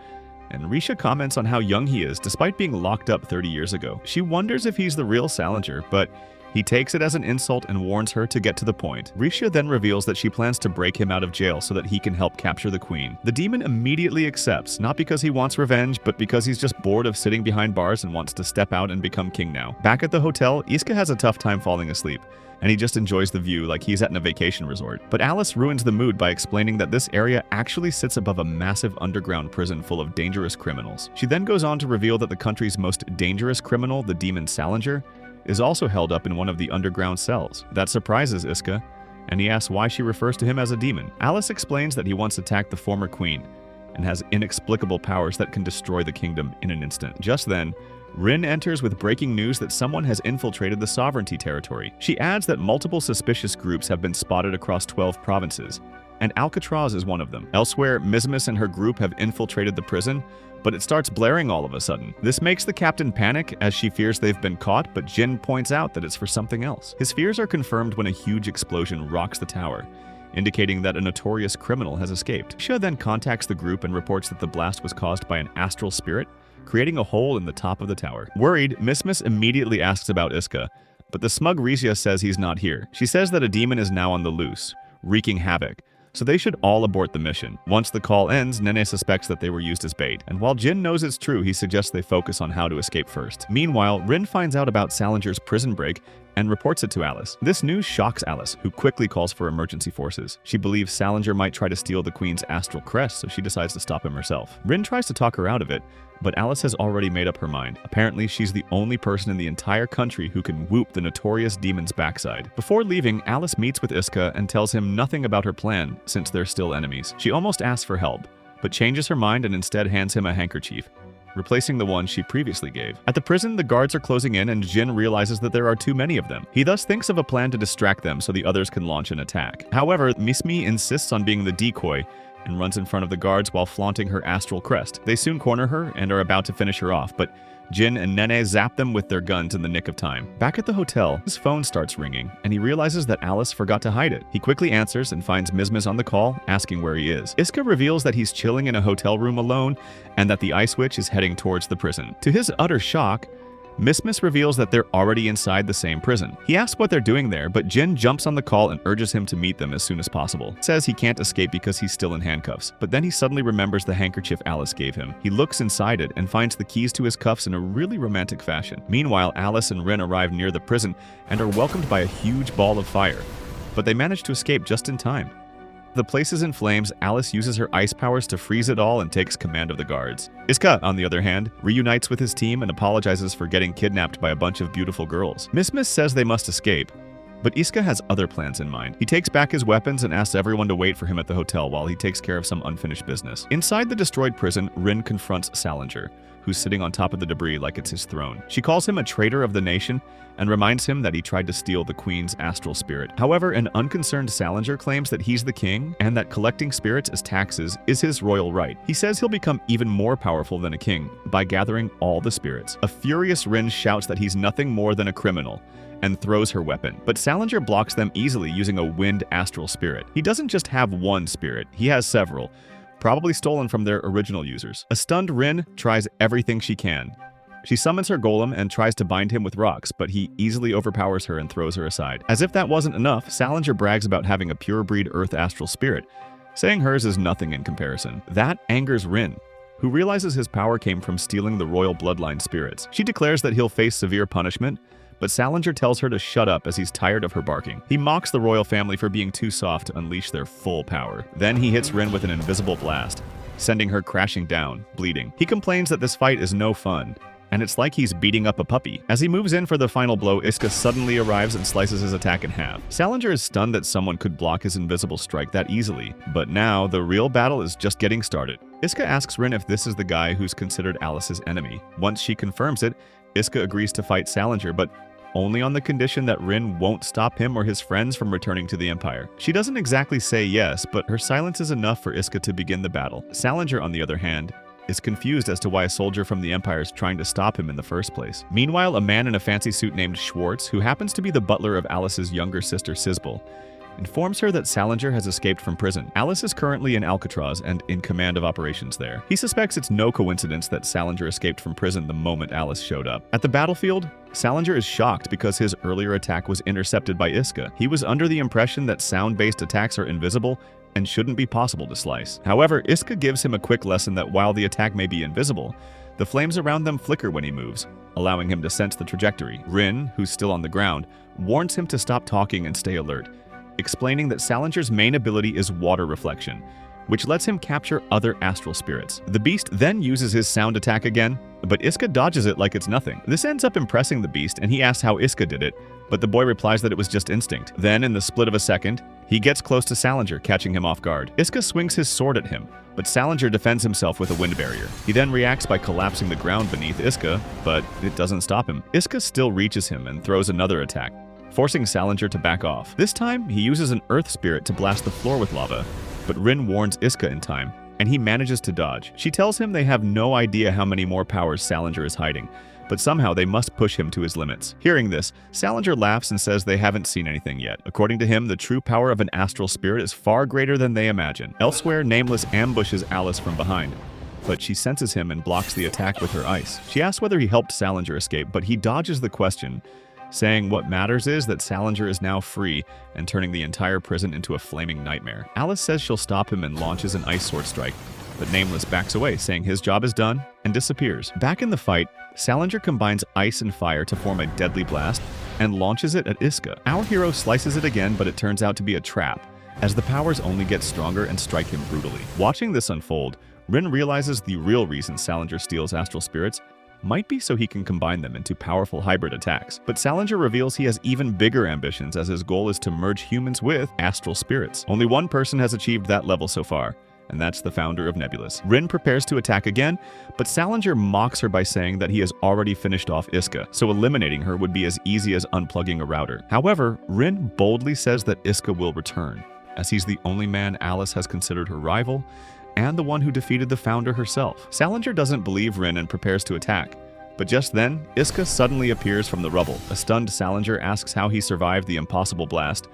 and Risha comments on how young he is despite being locked up 30 years ago. She wonders if he's the real Salinger, but he takes it as an insult and warns her to get to the point. Risha then reveals that she plans to break him out of jail so that he can help capture the queen. The demon immediately accepts, not because he wants revenge, but because he's just bored of sitting behind bars and wants to step out and become king now. Back at the hotel, Iska has a tough time falling asleep, and he just enjoys the view like he's at a vacation resort. But Alice ruins the mood by explaining that this area actually sits above a massive underground prison full of dangerous criminals. She then goes on to reveal that the country's most dangerous criminal, the demon Salinger, is also held up in one of the underground cells. That surprises Iska, and he asks why she refers to him as a demon. Alice explains that he once attacked the former queen and has inexplicable powers that can destroy the kingdom in an instant. Just then, Rin enters with breaking news that someone has infiltrated the sovereignty territory. She adds that multiple suspicious groups have been spotted across 12 provinces, and Alcatraz is one of them. Elsewhere, Mizmis and her group have infiltrated the prison, but it starts blaring all of a sudden. This makes the captain panic as she fears they've been caught, but Jin points out that it's for something else. His fears are confirmed when a huge explosion rocks the tower, indicating that a notorious criminal has escaped. Risha then contacts the group and reports that the blast was caused by an astral spirit, creating a hole in the top of the tower. Worried, Mizmis immediately asks about Iska, but the smug Risha says he's not here. She says that a demon is now on the loose, wreaking havoc, so they should all abort the mission. Once the call ends, Nene suspects that they were used as bait, and while Jin knows it's true, he suggests they focus on how to escape first. Meanwhile, Rin finds out about Salinger's prison break and reports it to Alice. This news shocks Alice, who quickly calls for emergency forces. She believes Salinger might try to steal the queen's astral crest, so she decides to stop him herself. Rin tries to talk her out of it, but Alice has already made up her mind. Apparently, she's the only person in the entire country who can whoop the notorious demon's backside. Before leaving, Alice meets with Iska and tells him nothing about her plan, since they're still enemies. She almost asks for help, but changes her mind and instead hands him a handkerchief, replacing the one she previously gave. At the prison, the guards are closing in and Jin realizes that there are too many of them. He thus thinks of a plan to distract them so the others can launch an attack. However, Mismi insists on being the decoy and runs in front of the guards while flaunting her astral crest. They soon corner her and are about to finish her off, but Jin and Nene zap them with their guns in the nick of time. Back at the hotel, his phone starts ringing, and he realizes that Alice forgot to hide it. He quickly answers and finds Mizmis on the call, asking where he is. Iska reveals that he's chilling in a hotel room alone, and that the Ice Witch is heading towards the prison. To his utter shock, Mizmis reveals that they're already inside the same prison. He asks what they're doing there, but Jin jumps on the call and urges him to meet them as soon as possible. He says he can't escape because he's still in handcuffs, but then he suddenly remembers the handkerchief Alice gave him. He looks inside it and finds the keys to his cuffs in a really romantic fashion. Meanwhile, Alice and Rin arrive near the prison and are welcomed by a huge ball of fire, but they manage to escape just in time. The place is in flames. Alice uses her ice powers to freeze it all and takes command of the guards. Iska, on the other hand, reunites with his team and apologizes for getting kidnapped by a bunch of beautiful girls. Mizmis says they must escape, but Iska has other plans in mind. He takes back his weapons and asks everyone to wait for him at the hotel while he takes care of some unfinished business. Inside the destroyed prison, Rin confronts Salinger, who's sitting on top of the debris like it's his throne. She calls him a traitor of the nation and reminds him that he tried to steal the queen's astral spirit. However, an unconcerned Salinger claims that he's the king and that collecting spirits as taxes is his royal right. He says he'll become even more powerful than a king by gathering all the spirits. A furious Rin shouts that he's nothing more than a criminal and throws her weapon, but Salinger blocks them easily using a wind astral spirit. He doesn't just have one spirit, he has several, probably stolen from their original users. A stunned Rin tries everything she can. She summons her golem and tries to bind him with rocks, but he easily overpowers her and throws her aside. As if that wasn't enough, Salinger brags about having a pure-breed earth astral spirit, saying hers is nothing in comparison. That angers Rin, who realizes his power came from stealing the royal bloodline spirits. She declares that he'll face severe punishment, but Salinger tells her to shut up as he's tired of her barking. He mocks the royal family for being too soft to unleash their full power. Then he hits Rin with an invisible blast, sending her crashing down, bleeding. He complains that this fight is no fun, and it's like he's beating up a puppy. As he moves in for the final blow, Iska suddenly arrives and slices his attack in half. Salinger is stunned that someone could block his invisible strike that easily, but now the real battle is just getting started. Iska asks Rin if this is the guy who's considered Alice's enemy. Once she confirms it, Iska agrees to fight Salinger, but only on the condition that Rin won't stop him or his friends from returning to the Empire. She doesn't exactly say yes, but her silence is enough for Iska to begin the battle. Salinger, on the other hand, is confused as to why a soldier from the Empire is trying to stop him in the first place. Meanwhile, a man in a fancy suit named Schwartz, who happens to be the butler of Alice's younger sister Sisbel, informs her that Salinger has escaped from prison. Alice is currently in Alcatraz and in command of operations there. He suspects it's no coincidence that Salinger escaped from prison the moment Alice showed up. At the battlefield, Salinger is shocked because his earlier attack was intercepted by Iska. He was under the impression that sound-based attacks are invisible and shouldn't be possible to slice. However, Iska gives him a quick lesson that while the attack may be invisible, the flames around them flicker when he moves, allowing him to sense the trajectory. Rin, who's still on the ground, warns him to stop talking and stay alert, explaining that Salinger's main ability is water reflection, which lets him capture other astral spirits. The beast then uses his sound attack again, but Iska dodges it like it's nothing. This ends up impressing the beast, and he asks how Iska did it, but the boy replies that it was just instinct. Then, in the split of a second, he gets close to Salinger, catching him off guard. Iska swings his sword at him, but Salinger defends himself with a wind barrier. He then reacts by collapsing the ground beneath Iska, but it doesn't stop him. Iska still reaches him and throws another attack, forcing Salinger to back off. This time, he uses an earth spirit to blast the floor with lava, but Rin warns Iska in time, and he manages to dodge. She tells him they have no idea how many more powers Salinger is hiding, but somehow they must push him to his limits. Hearing this, Salinger laughs and says they haven't seen anything yet. According to him, the true power of an astral spirit is far greater than they imagine. Elsewhere, Nameless ambushes Alice from behind, but she senses him and blocks the attack with her ice. She asks whether he helped Salinger escape, but he dodges the question, saying what matters is that Salinger is now free and turning the entire prison into a flaming nightmare. Alice says she'll stop him and launches an ice sword strike, but Nameless backs away, saying his job is done, and disappears. Back in the fight, Salinger combines ice and fire to form a deadly blast and launches it at Iska. Our hero slices it again, but it turns out to be a trap, as the powers only get stronger and strike him brutally. Watching this unfold, Rin realizes the real reason Salinger steals astral spirits might be so he can combine them into powerful hybrid attacks. But Salinger reveals he has even bigger ambitions, as his goal is to merge humans with astral spirits. Only one person has achieved that level so far, and that's the founder of Nebulous. Rin prepares to attack again, but Salinger mocks her by saying that he has already finished off Iska, so eliminating her would be as easy as unplugging a router. However, Rin boldly says that Iska will return, as he's the only man Alice has considered her rival, and the one who defeated the founder herself. Salinger doesn't believe Rin and prepares to attack, but just then, Iska suddenly appears from the rubble. A stunned Salinger asks how he survived the impossible blast,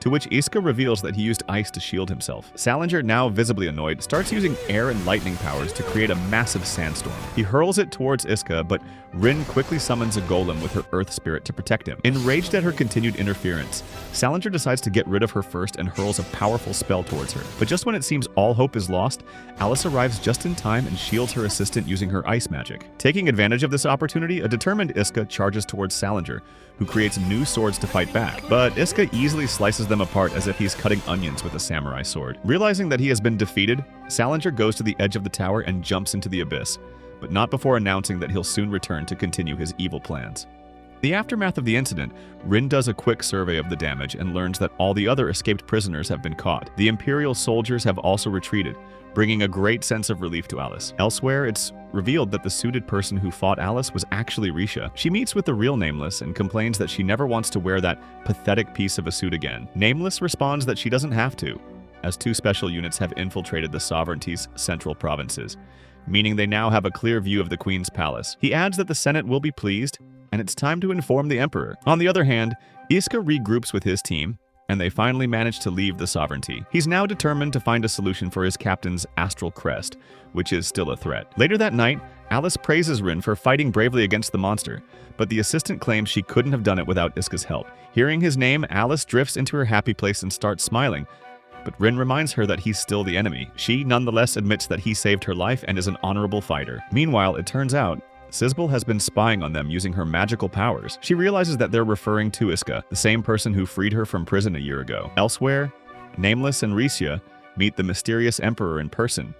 to which Iska reveals that he used ice to shield himself. Salinger, now visibly annoyed, starts using air and lightning powers to create a massive sandstorm. He hurls it towards Iska, but Rin quickly summons a golem with her earth spirit to protect him. Enraged at her continued interference, Salinger decides to get rid of her first and hurls a powerful spell towards her. But just when it seems all hope is lost, Alice arrives just in time and shields her assistant using her ice magic. Taking advantage of this opportunity, a determined Iska charges towards Salinger, who creates new swords to fight back. But Iska easily slices them apart as if he's cutting onions with a samurai sword. Realizing that he has been defeated, Salinger goes to the edge of the tower and jumps into the abyss, but not before announcing that he'll soon return to continue his evil plans. In the aftermath of the incident, Rin does a quick survey of the damage and learns that all the other escaped prisoners have been caught. The Imperial soldiers have also retreated, bringing a great sense of relief to Alice. Elsewhere, it's revealed that the suited person who fought Alice was actually Risha. She meets with the real Nameless and complains that she never wants to wear that pathetic piece of a suit again. Nameless responds that she doesn't have to, as 2 special units have infiltrated the sovereignty's central provinces, meaning they now have a clear view of the Queen's palace. He adds that the Senate will be pleased, and it's time to inform the Emperor. On the other hand, Iska regroups with his team, and they finally manage to leave the sovereignty. He's now determined to find a solution for his captain's astral crest, which is still a threat. Later that night, Alice praises Rin for fighting bravely against the monster, but the assistant claims she couldn't have done it without Iska's help. Hearing his name, Alice drifts into her happy place and starts smiling, but Rin reminds her that he's still the enemy. She nonetheless admits that he saved her life and is an honorable fighter. Meanwhile, it turns out Sisbel has been spying on them using her magical powers. She realizes that they're referring to Iska, the same person who freed her from prison a year ago. Elsewhere, Nameless and Risha meet the mysterious Emperor in person,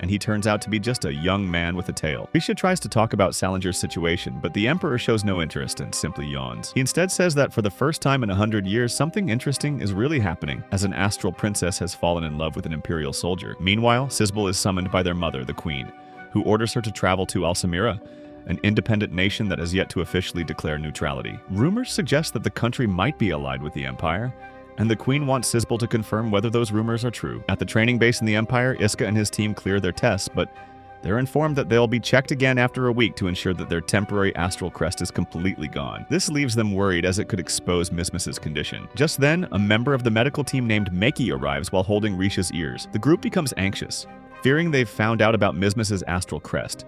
and he turns out to be just a young man with a tail. Risha tries to talk about Salinger's situation, but the Emperor shows no interest and simply yawns. He instead says that for the first time in 100 years, something interesting is really happening, as an astral princess has fallen in love with an imperial soldier. Meanwhile, Sizbel is summoned by their mother, the Queen, who orders her to travel to Alsamira, an independent nation that has yet to officially declare neutrality. Rumors suggest that the country might be allied with the Empire, and the Queen wants Sizbel to confirm whether those rumors are true. At the training base in the Empire, Iska and his team clear their tests, but they're informed that they'll be checked again after a week to ensure that their temporary astral crest is completely gone. This leaves them worried as it could expose Mismis's condition. Just then, a member of the medical team named Mage arrives while holding Risha's ears. The group becomes anxious, fearing they've found out about Mismis's astral crest.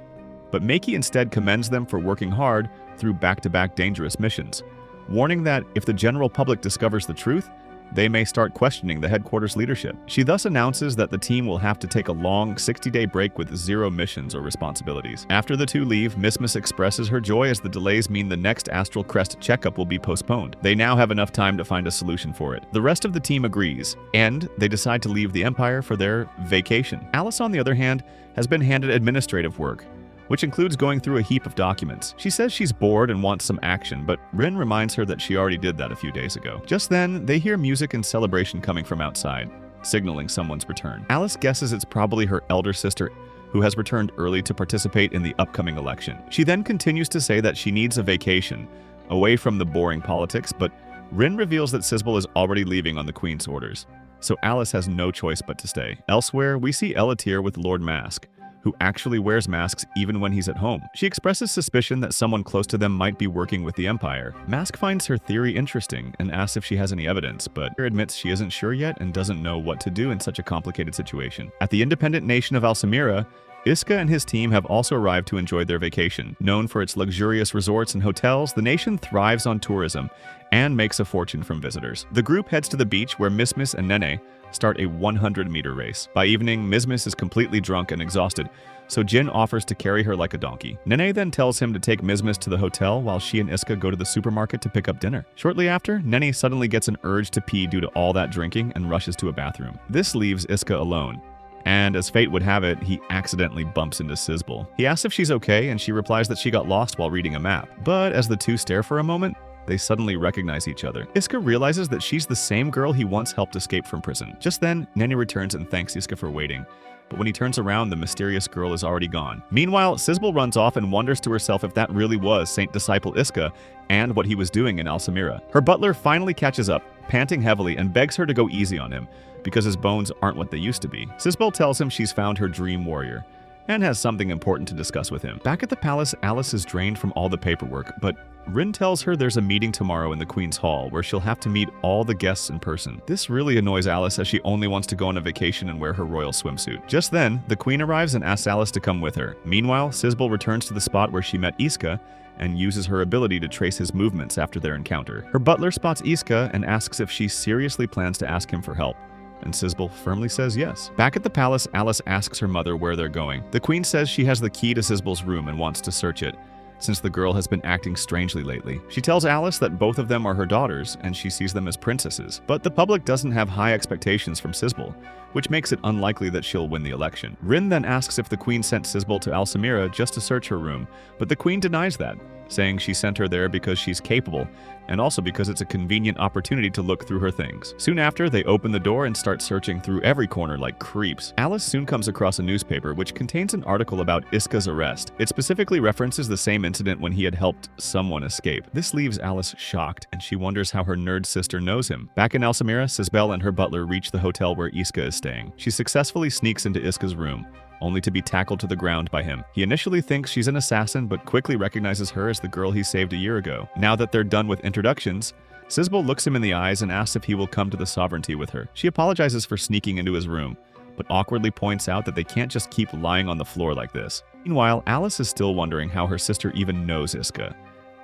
But Mage instead commends them for working hard through back-to-back dangerous missions, warning that if the general public discovers the truth, they may start questioning the headquarters leadership. She thus announces that the team will have to take a long 60-day break with 0 missions or responsibilities. After the two leave, Mismis expresses her joy as the delays mean the next Astral Crest checkup will be postponed. They now have enough time to find a solution for it. The rest of the team agrees, and they decide to leave the Empire for their vacation. Alice, on the other hand, has been handed administrative work, which includes going through a heap of documents. She says she's bored and wants some action, but Rin reminds her that she already did that a few days ago. Just then, they hear music and celebration coming from outside, signaling someone's return. Alice guesses it's probably her elder sister, who has returned early to participate in the upcoming election. She then continues to say that she needs a vacation, away from the boring politics, but Rin reveals that Sizbel is already leaving on the Queen's orders, so Alice has no choice but to stay. Elsewhere, we see Elatir with Lord Mask, who actually wears masks even when he's at home. She expresses suspicion that someone close to them might be working with the Empire. Mask finds her theory interesting and asks if she has any evidence, but her admits she isn't sure yet and doesn't know what to do in such a complicated situation. At the independent nation of Alsamira, Iska and his team have also arrived to enjoy their vacation. Known for its luxurious resorts and hotels, the nation thrives on tourism and makes a fortune from visitors. The group heads to the beach where Mismis and Nene start a 100-meter race. By evening, Mismis is completely drunk and exhausted, so Jin offers to carry her like a donkey. Nene then tells him to take Mismis to the hotel while she and Iska go to the supermarket to pick up dinner. Shortly after, Nene suddenly gets an urge to pee due to all that drinking and rushes to a bathroom. This leaves Iska alone, and as fate would have it, he accidentally bumps into Sizbel. He asks if she's okay, and she replies that she got lost while reading a map. But as the two stare for a moment, they suddenly recognize each other. Iska realizes that she's the same girl he once helped escape from prison. Just then, Nene returns and thanks Iska for waiting, but when he turns around, the mysterious girl is already gone. Meanwhile, Sizbel runs off and wonders to herself if that really was Saint Disciple Iska and what he was doing in Alsamira. Her butler finally catches up, panting heavily, and begs her to go easy on him, because his bones aren't what they used to be. Sizbel tells him she's found her dream warrior, and has something important to discuss with him. Back at the palace, Alice is drained from all the paperwork, but Rin tells her there's a meeting tomorrow in the Queen's Hall where she'll have to meet all the guests in person. This really annoys Alice as she only wants to go on a vacation and wear her royal swimsuit. Just then, the Queen arrives and asks Alice to come with her. Meanwhile, Sizbel returns to the spot where she met Iska and uses her ability to trace his movements after their encounter. Her butler spots Iska and asks if she seriously plans to ask him for help, and Sizbel firmly says yes. Back at the palace, Alice asks her mother where they're going. The Queen says she has the key to Sizbel's room and wants to search it, since the girl has been acting strangely lately. She tells Alice that both of them are her daughters, and she sees them as princesses. But the public doesn't have high expectations from Sizbel, which makes it unlikely that she'll win the election. Rin then asks if the Queen sent Sizbel to Alsamira just to search her room, but the Queen denies that, saying she sent her there because she's capable, and also because it's a convenient opportunity to look through her things. Soon after, they open the door and start searching through every corner like creeps. Alice soon comes across a newspaper which contains an article about Iska's arrest. It specifically references the same incident when he had helped someone escape. This leaves Alice shocked, and she wonders how her nerd sister knows him. Back in Alsamira, Sizbel and her butler reach the hotel where Iska is staying. She successfully sneaks into Iska's room, only to be tackled to the ground by him. He initially thinks she's an assassin, but quickly recognizes her as the girl he saved a year ago. Now that they're done with introductions, Sizbel looks him in the eyes and asks if he will come to the sovereignty with her. She apologizes for sneaking into his room, but awkwardly points out that they can't just keep lying on the floor like this. Meanwhile, Alice is still wondering how her sister even knows Iska.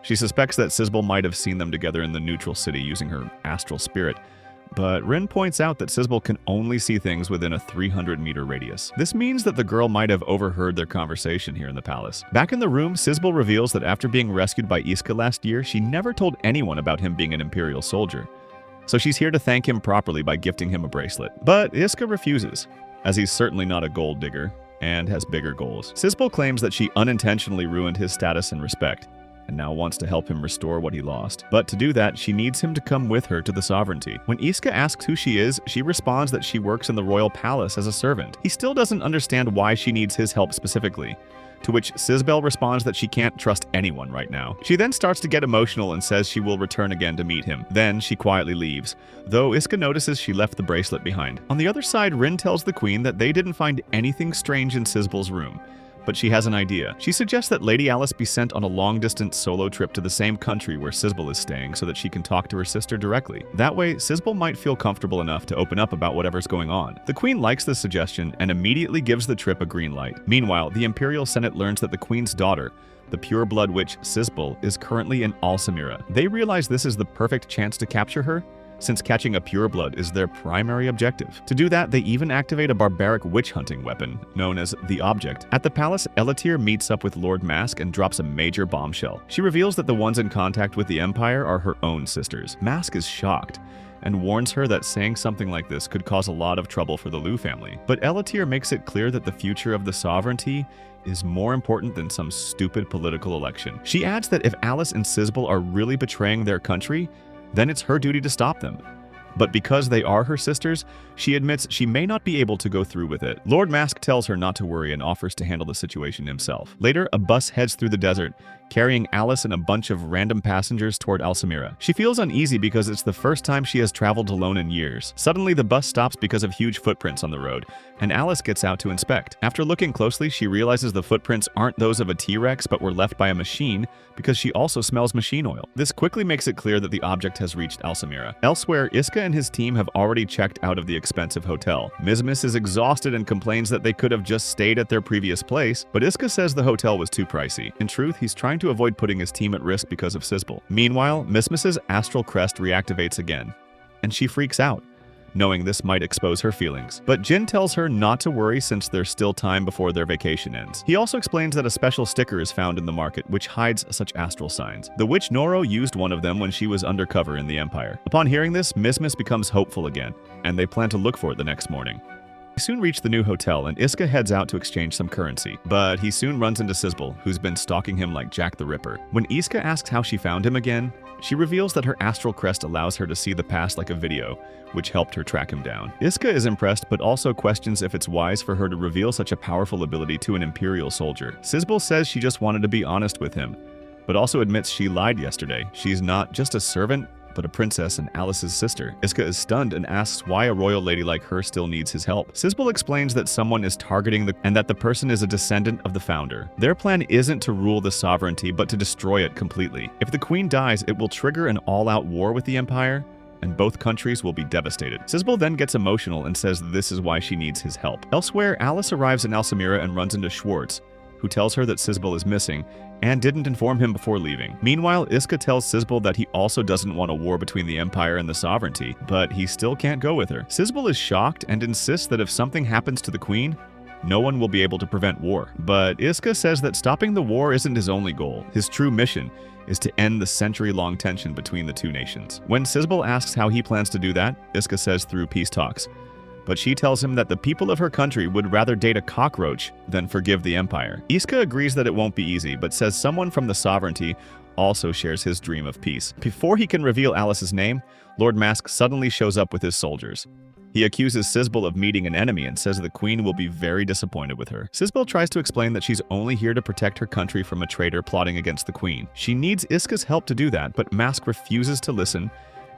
She suspects that Sizbel might have seen them together in the neutral city using her astral spirit, but Rin points out that Sizbel can only see things within a 300-meter radius. This means that the girl might have overheard their conversation here in the palace. Back in the room, Sizbel reveals that after being rescued by Iska last year, she never told anyone about him being an Imperial soldier. So she's here to thank him properly by gifting him a bracelet. But Iska refuses, as he's certainly not a gold digger. and has bigger goals. Sisbel claims that she unintentionally ruined his status and respect, and now wants to help him restore what he lost. But to do that, she needs him to come with her to the sovereignty. When Iska asks who she is, she responds that she works in the royal palace as a servant. He still doesn't understand why she needs his help specifically, to which Sisbel responds that she can't trust anyone right now. She then starts to get emotional and says she will return again to meet him. Then she quietly leaves, though Iska notices she left the bracelet behind. On the other side, Rin tells the queen that they didn't find anything strange in Sisbel's room, but she has an idea. She suggests that Lady Alice be sent on a long-distance solo trip to the same country where Sisbel is staying so that she can talk to her sister directly. That way, Sisbel might feel comfortable enough to open up about whatever's going on. The queen likes this suggestion and immediately gives the trip a green light. Meanwhile, the Imperial Senate learns that the queen's daughter, the pure-blood witch Sisbel, is currently in Alsamira. They realize this is the perfect chance to capture her, since catching a pureblood is their primary objective. To do that, they even activate a barbaric witch-hunting weapon, known as the Object. At the palace, Elatir meets up with Lord Mask and drops a major bombshell. She reveals that the ones in contact with the Empire are her own sisters. Mask is shocked, and warns her that saying something like this could cause a lot of trouble for the Liu family. But Elatir makes it clear that the future of the sovereignty is more important than some stupid political election. She adds that if Alice and Sisbel are really betraying their country, then it's her duty to stop them. But because they are her sisters, she admits she may not be able to go through with it. Lord Mask tells her not to worry and offers to handle the situation himself. Later, a bus heads through the desert, carrying Alice and a bunch of random passengers toward Alsamira. She feels uneasy because it's the first time she has traveled alone in years. Suddenly, the bus stops because of huge footprints on the road, and Alice gets out to inspect. After looking closely, she realizes the footprints aren't those of a T-Rex but were left by a machine, because she also smells machine oil. This quickly makes it clear that the object has reached Alsamira. Elsewhere, Iska and his team have already checked out of the expensive hotel. Mizmis is exhausted and complains that they could have just stayed at their previous place, but Iska says the hotel was too pricey. In truth, he's trying to avoid putting his team at risk because of Sisbel. Meanwhile, Mizmis's astral crest reactivates again, and she freaks out, knowing this might expose her feelings. But Jin tells her not to worry since there's still time before their vacation ends. He also explains that a special sticker is found in the market which hides such astral signs. The witch Noro used one of them when she was undercover in the Empire. Upon hearing this, Mizmis becomes hopeful again, and they plan to look for it the next morning. They soon reach the new hotel, and Iska heads out to exchange some currency, but he soon runs into Sisbel, who's been stalking him like Jack the Ripper. When Iska asks how she found him again, she reveals that her astral crest allows her to see the past like a video, which helped her track him down. Iska is impressed, but also questions if it's wise for her to reveal such a powerful ability to an Imperial soldier. Sisbel says she just wanted to be honest with him, but also admits she lied yesterday. She's not just a servant, but a princess and Alice's sister. Iska is stunned and asks why a royal lady like her still needs his help. Sisbel explains that someone is targeting and that the person is a descendant of the founder. Their plan isn't to rule the sovereignty, but to destroy it completely. If the queen dies, it will trigger an all-out war with the Empire, and both countries will be devastated. Sisbel then gets emotional and says this is why she needs his help. Elsewhere, Alice arrives in Alsamira and runs into Schwartz, who tells her that Sisbel is missing and didn't inform him before leaving. Meanwhile, Iska tells Sisbel that he also doesn't want a war between the Empire and the sovereignty, but he still can't go with her. Sisbel is shocked and insists that if something happens to the queen, no one will be able to prevent war. But Iska says that stopping the war isn't his only goal. His true mission is to end the century-long tension between the two nations. When Sisbel asks how he plans to do that, Iska says through peace talks. But she tells him that the people of her country would rather date a cockroach than forgive the Empire. Iska agrees that it won't be easy, but says someone from the sovereignty also shares his dream of peace. Before he can reveal Alice's name, Lord Mask suddenly shows up with his soldiers. He accuses Sisbel of meeting an enemy and says the queen will be very disappointed with her. Sisbel tries to explain that she's only here to protect her country from a traitor plotting against the queen. She needs Iska's help to do that, but Mask refuses to listen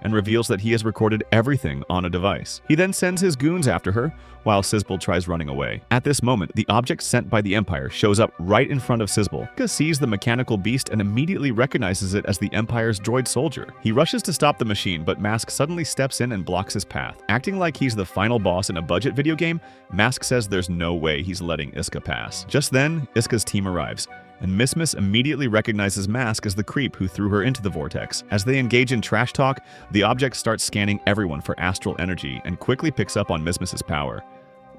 and reveals that he has recorded everything on a device. He then sends his goons after her, while Sisbel tries running away. At this moment, the object sent by the Empire shows up right in front of Sisbel. Iska sees the mechanical beast and immediately recognizes it as the Empire's droid soldier. He rushes to stop the machine, but Mask suddenly steps in and blocks his path. Acting like he's the final boss in a budget video game, Mask says there's no way he's letting Iska pass. Just then, Iska's team arrives, and Mizmis immediately recognizes Mask as the creep who threw her into the vortex. As they engage in trash talk, the object starts scanning everyone for astral energy and quickly picks up on Mizmis's power.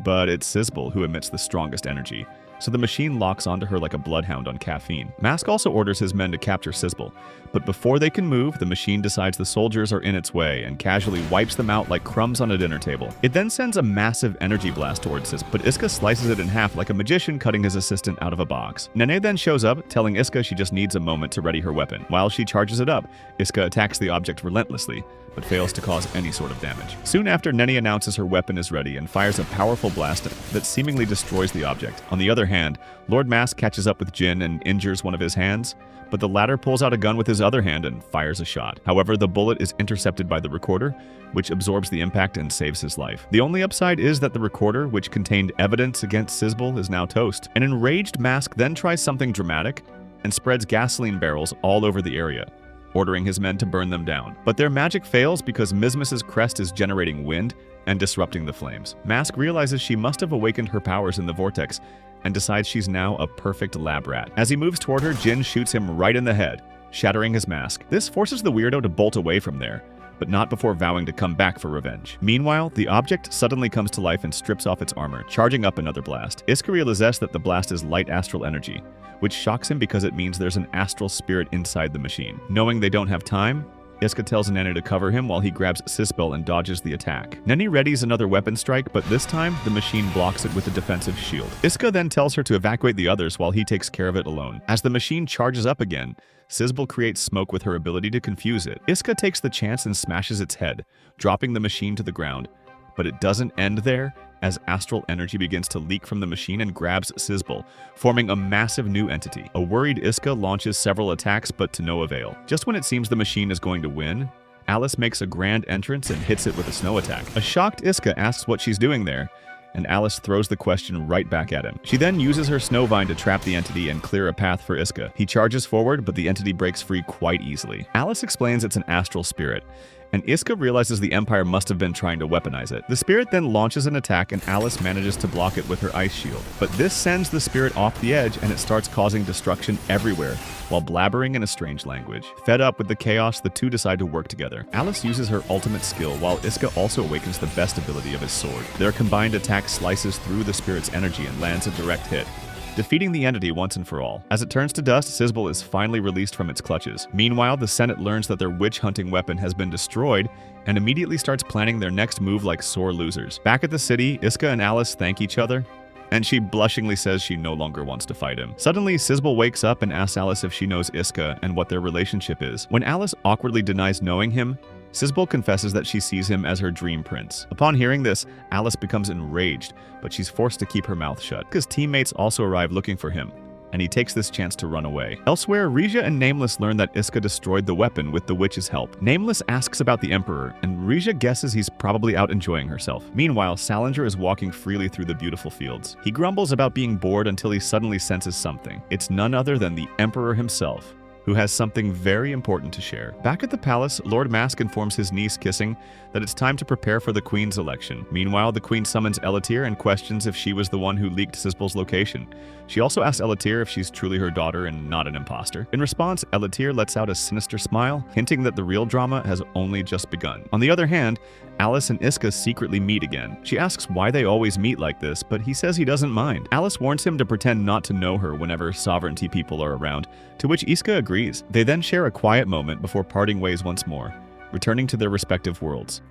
But it's Sisbel who emits the strongest energy, so the machine locks onto her like a bloodhound on caffeine. Mask also orders his men to capture Sizzle, but before they can move, the machine decides the soldiers are in its way and casually wipes them out like crumbs on a dinner table. It then sends a massive energy blast towards Sizzle, but Iska slices it in half like a magician cutting his assistant out of a box. Nene then shows up, telling Iska she just needs a moment to ready her weapon. While she charges it up, Iska attacks the object relentlessly, but fails to cause any sort of damage. Soon after, Nene announces her weapon is ready and fires a powerful blast that seemingly destroys the object. On the other hand, Lord Mask catches up with Jin and injures one of his hands, but the latter pulls out a gun with his other hand and fires a shot. However, the bullet is intercepted by the recorder, which absorbs the impact and saves his life. The only upside is that the recorder, which contained evidence against Sizzle, is now toast. An enraged Mask then tries something dramatic and spreads gasoline barrels all over the area, ordering his men to burn them down. But their magic fails because Mizmus's crest is generating wind and disrupting the flames. Mask realizes she must have awakened her powers in the vortex and decides she's now a perfect lab rat. As he moves toward her, Jin shoots him right in the head, shattering his mask. This forces the weirdo to bolt away from there, but not before vowing to come back for revenge. Meanwhile, the object suddenly comes to life and strips off its armor, charging up another blast. Iska realizes that the blast is light astral energy, which shocks him because it means there's an astral spirit inside the machine. Knowing they don't have time, Iska tells Nene to cover him while he grabs Sizzle and dodges the attack. Nene readies another weapon strike, but this time, the machine blocks it with a defensive shield. Iska then tells her to evacuate the others while he takes care of it alone. As the machine charges up again, Sizzle creates smoke with her ability to confuse it. Iska takes the chance and smashes its head, dropping the machine to the ground. But it doesn't end there, as astral energy begins to leak from the machine and grabs Sizzle, forming a massive new entity. A worried Iska launches several attacks, but to no avail. Just when it seems the machine is going to win, Alice makes a grand entrance and hits it with a snow attack. A shocked Iska asks what she's doing there, and Alice throws the question right back at him. She then uses her snow vine to trap the entity and clear a path for Iska. He charges forward, but the entity breaks free quite easily. Alice explains it's an astral spirit, and Iska realizes the Empire must have been trying to weaponize it. The spirit then launches an attack and Alice manages to block it with her ice shield. But this sends the spirit off the edge and it starts causing destruction everywhere while blabbering in a strange language. Fed up with the chaos, the two decide to work together. Alice uses her ultimate skill while Iska also awakens the best ability of his sword. Their combined attack slices through the spirit's energy and lands a direct hit, defeating the entity once and for all. As it turns to dust, Sizzle is finally released from its clutches. Meanwhile, the Senate learns that their witch-hunting weapon has been destroyed and immediately starts planning their next move like sore losers. Back at the city, Iska and Alice thank each other, and she blushingly says she no longer wants to fight him. Suddenly, Sizzle wakes up and asks Alice if she knows Iska and what their relationship is. When Alice awkwardly denies knowing him, Sizzle confesses that she sees him as her dream prince. Upon hearing this, Alice becomes enraged, but she's forced to keep her mouth shut. Iska's teammates also arrive looking for him, and he takes this chance to run away. Elsewhere, Rizz and Nameless learn that Iska destroyed the weapon with the witch's help. Nameless asks about the Emperor, and Rizz guesses he's probably out enjoying herself. Meanwhile, Salinger is walking freely through the beautiful fields. He grumbles about being bored until he suddenly senses something. It's none other than the Emperor himself, who has something very important to share. Back at the palace, Lord Mask informs his niece, Kissing, that it's time to prepare for the Queen's election. Meanwhile, the Queen summons Elatir and questions if she was the one who leaked Sizzle's location. She also asks Elatir if she's truly her daughter and not an imposter. In response, Elatir lets out a sinister smile, hinting that the real drama has only just begun. On the other hand, Alice and Iska secretly meet again. She asks why they always meet like this, but he says he doesn't mind. Alice warns him to pretend not to know her whenever sovereignty people are around, to which Iska agrees. They then share a quiet moment before parting ways once more, returning to their respective worlds.